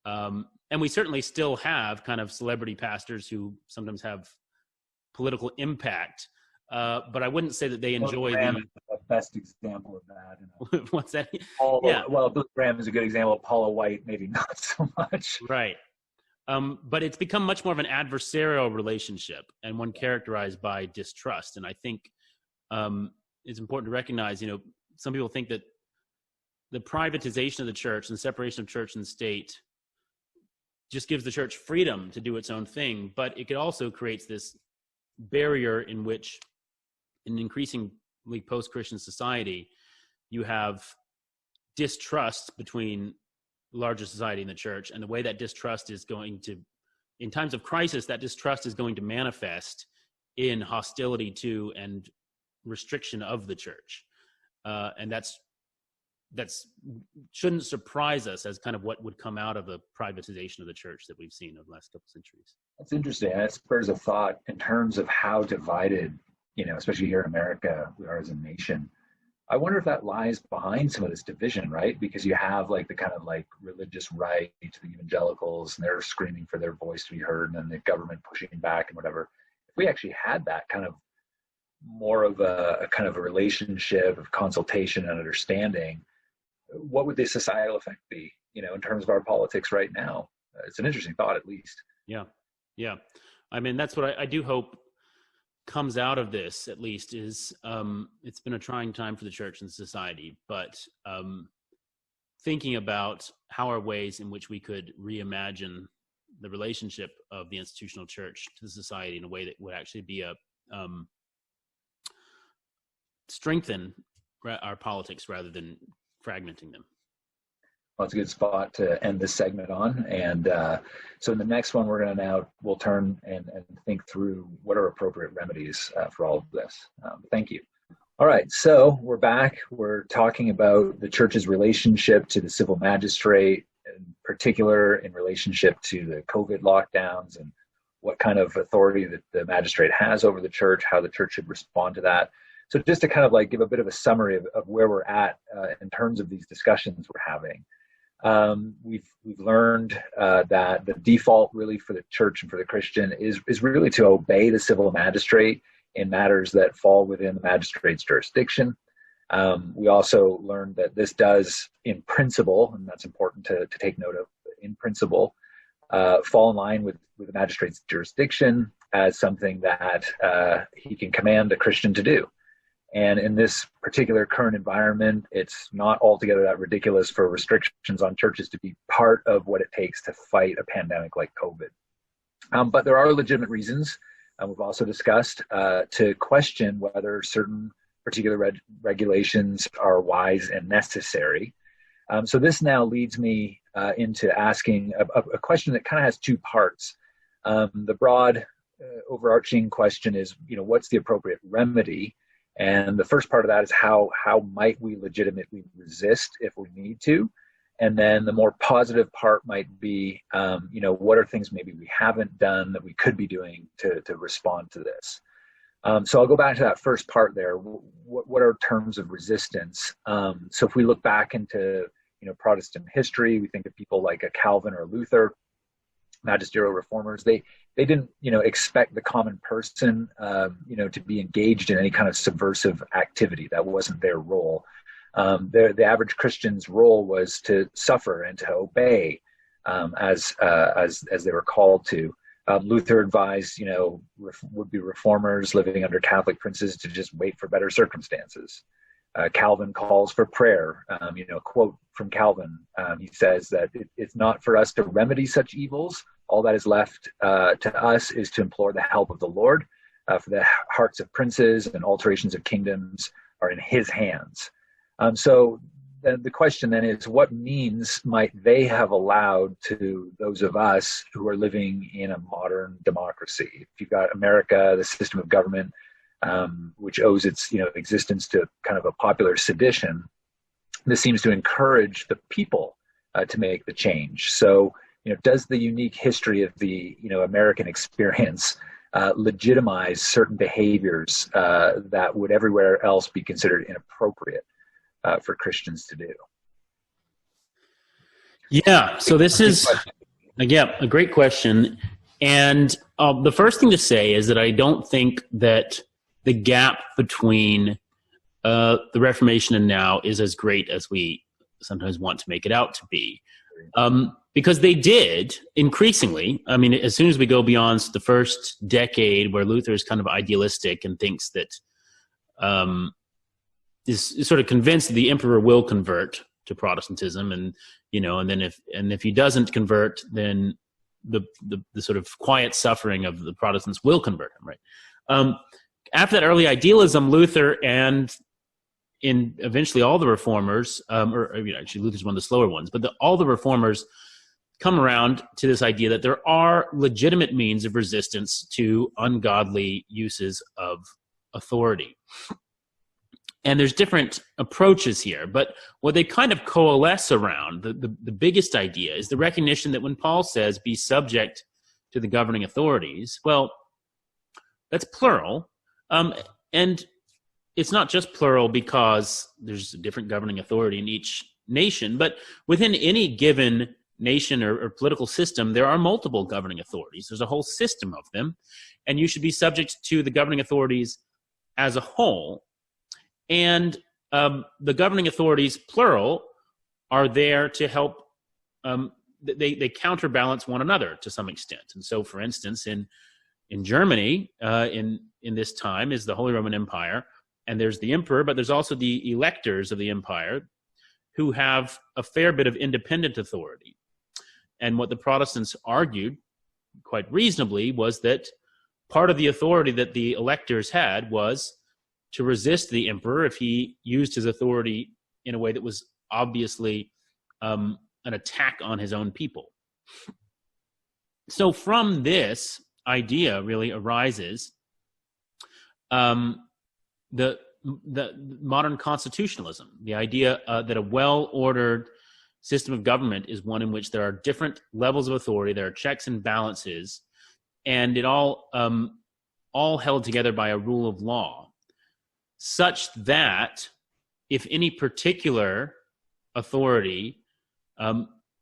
B: And we certainly still have kind of celebrity pastors who sometimes have political impact, but I wouldn't say that they enjoy
C: the best example of that.
B: What's that?
C: Well, Bill Graham is a good example. Paula White, maybe not so much.
B: Right. But it's become much more of an adversarial relationship and one characterized by distrust. And I think it's important to recognize, some people think that the privatization of the church and separation of church and state just gives the church freedom to do its own thing, but it also creates this barrier in which, in an increasingly post-Christian society, you have distrust between larger society and the church, and the way that distrust is going to, in times of crisis, that distrust is going to manifest in hostility to and restriction of the church, and that's shouldn't surprise us as kind of what would come out of the privatization of the church that we've seen over the last couple centuries.
C: That's interesting. That spurs a thought in terms of how divided, especially here in America, we are as a nation. I wonder if that lies behind some of this division, right? Because you have like the kind of like religious right to the evangelicals, and they're screaming for their voice to be heard, and then the government pushing back and whatever. If we actually had that kind of more of a kind of a relationship of consultation and understanding, what would the societal effect be, in terms of our politics right now? It's an interesting thought, at least.
B: Yeah. I mean, that's what I do hope comes out of this, at least, is it's been a trying time for the church and society, but thinking about how are ways in which we could reimagine the relationship of the institutional church to the society in a way that would actually be strengthen our politics rather than fragmenting them.
C: Well, it's a good spot to end this segment on. And so in the next one, we'll turn and think through what are appropriate remedies for all of this. Thank you. All right, so we're back. We're talking about the church's relationship to the civil magistrate, in particular in relationship to the COVID lockdowns, and what kind of authority that the magistrate has over the church, how the church should respond to that. So just to kind of like give a bit of a summary of where we're at in terms of these discussions we're having. We've learned that the default really for the church and for the Christian is really to obey the civil magistrate in matters that fall within the magistrate's jurisdiction. We also learned that this does, in principle, and that's important to take note of, in principle, fall in line with the magistrate's jurisdiction as something that he can command a Christian to do. And in this particular current environment, it's not altogether that ridiculous for restrictions on churches to be part of what it takes to fight a pandemic like COVID. But there are legitimate reasons, we've also discussed, to question whether certain particular regulations are wise and necessary. So this now leads me into asking a question that kind of has two parts. The broad overarching question is, what's the appropriate remedy? And the first part of that is how might we legitimately resist if we need to? And then the more positive part might be, what are things maybe we haven't done that we could be doing to respond to this? So I'll go back to that first part there. What are terms of resistance? So if we look back into, Protestant history, we think of people like a Calvin or Luther, magisterial reformers. They didn't, expect the common person, to be engaged in any kind of subversive activity. That wasn't their role. The average Christian's role was to suffer and to obey, as they were called to. Luther advised, would-be reformers living under Catholic princes to just wait for better circumstances. Calvin calls for prayer. A quote from Calvin, he says that it's not for us to remedy such evils. All that is left to us is to implore the help of the Lord, for the hearts of princes and alterations of kingdoms are in his hands. So the question then is, what means might they have allowed to those of us who are living in a modern democracy? If you've got America, the system of government, which owes its existence to kind of a popular sedition, this seems to encourage the people to make the change. So, does the unique history of the American experience legitimize certain behaviors that would everywhere else be considered inappropriate for Christians to do?
B: Yeah, so this is a great question. And the first thing to say is that I don't think that the gap between the Reformation and now is as great as we sometimes want to make it out to be. Because they did increasingly, as soon as we go beyond the first decade where Luther is kind of idealistic and thinks that is sort of convinced that the emperor will convert to Protestantism, and then if he doesn't convert, then the sort of quiet suffering of the Protestants will convert him, right? After that early idealism, Luther and eventually all the reformers, actually Luther's one of the slower ones, but all the reformers come around to this idea that there are legitimate means of resistance to ungodly uses of authority. And there's different approaches here, but what they kind of coalesce around, the biggest idea, is the recognition that when Paul says, be subject to the governing authorities, well, that's plural. And it's not just plural because there's a different governing authority in each nation, but within any given nation or political system, there are multiple governing authorities. There's a whole system of them, and you should be subject to the governing authorities as a whole. And the governing authorities, plural, are there to help. They counterbalance one another to some extent. And so, for instance, in Germany, in this time, is the Holy Roman Empire, and there's the emperor, but there's also the electors of the empire who have a fair bit of independent authority. And what the Protestants argued, quite reasonably, was that part of the authority that the electors had was to resist the emperor if he used his authority in a way that was obviously an attack on his own people. So from this idea really arises the modern constitutionalism, the idea that a well-ordered system of government is one in which there are different levels of authority, there are checks and balances, and it all held together by a rule of law, such that if any particular authority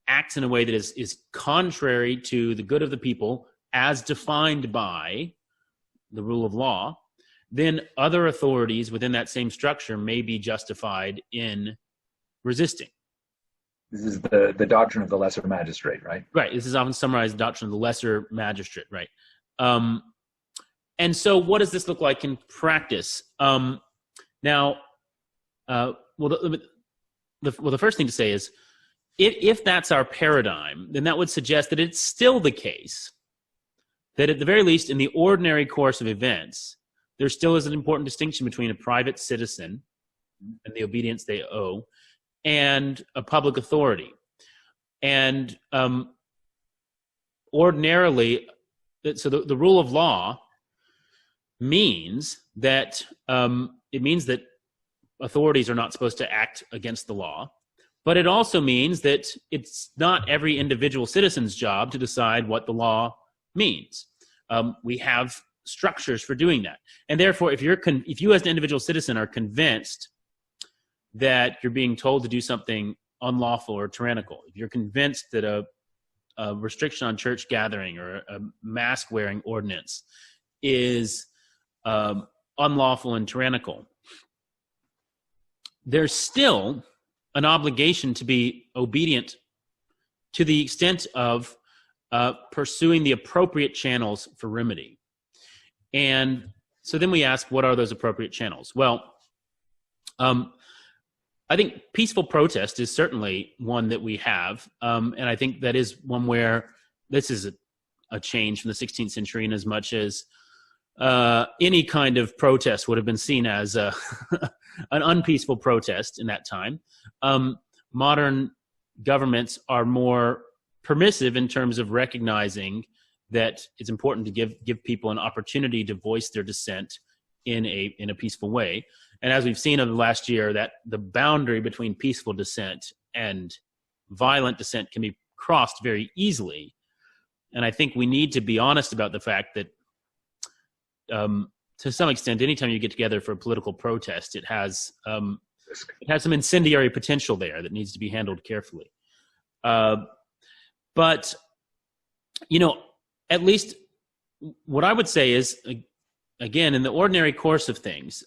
B: acts in a way that is contrary to the good of the people as defined by the rule of law, then other authorities within that same structure may be justified in resisting.
C: This is the doctrine of the lesser magistrate, right?
B: Right. This is often summarized the doctrine of the lesser magistrate, right? And so what does this look like in practice? The first thing to say is, if that's our paradigm, then that would suggest that it's still the case that at the very least in the ordinary course of events, there still is an important distinction between a private citizen and the obedience they owe and a public authority. And ordinarily, so the rule of law means that authorities are not supposed to act against the law, but it also means that it's not every individual citizen's job to decide what the law means. We have structures for doing that, and therefore, if you as an individual citizen are convinced that you're being told to do something unlawful or tyrannical, if you're convinced that a restriction on church gathering or a mask wearing ordinance is unlawful and tyrannical, there's still an obligation to be obedient to the extent of pursuing the appropriate channels for remedy. And so then we ask, what are those appropriate channels? Well, I think peaceful protest is certainly one that we have. And I think that is one where this is a change from the 16th century in as much as any kind of protest would have been seen as an unpeaceful protest in that time. Modern governments are more permissive in terms of recognizing that it's important to give people an opportunity to voice their dissent in a peaceful way. And as we've seen over the last year, that the boundary between peaceful dissent and violent dissent can be crossed very easily. And I think we need to be honest about the fact that to some extent, anytime you get together for a political protest, it has some incendiary potential there that needs to be handled carefully. But, at least what I would say is, again, in the ordinary course of things,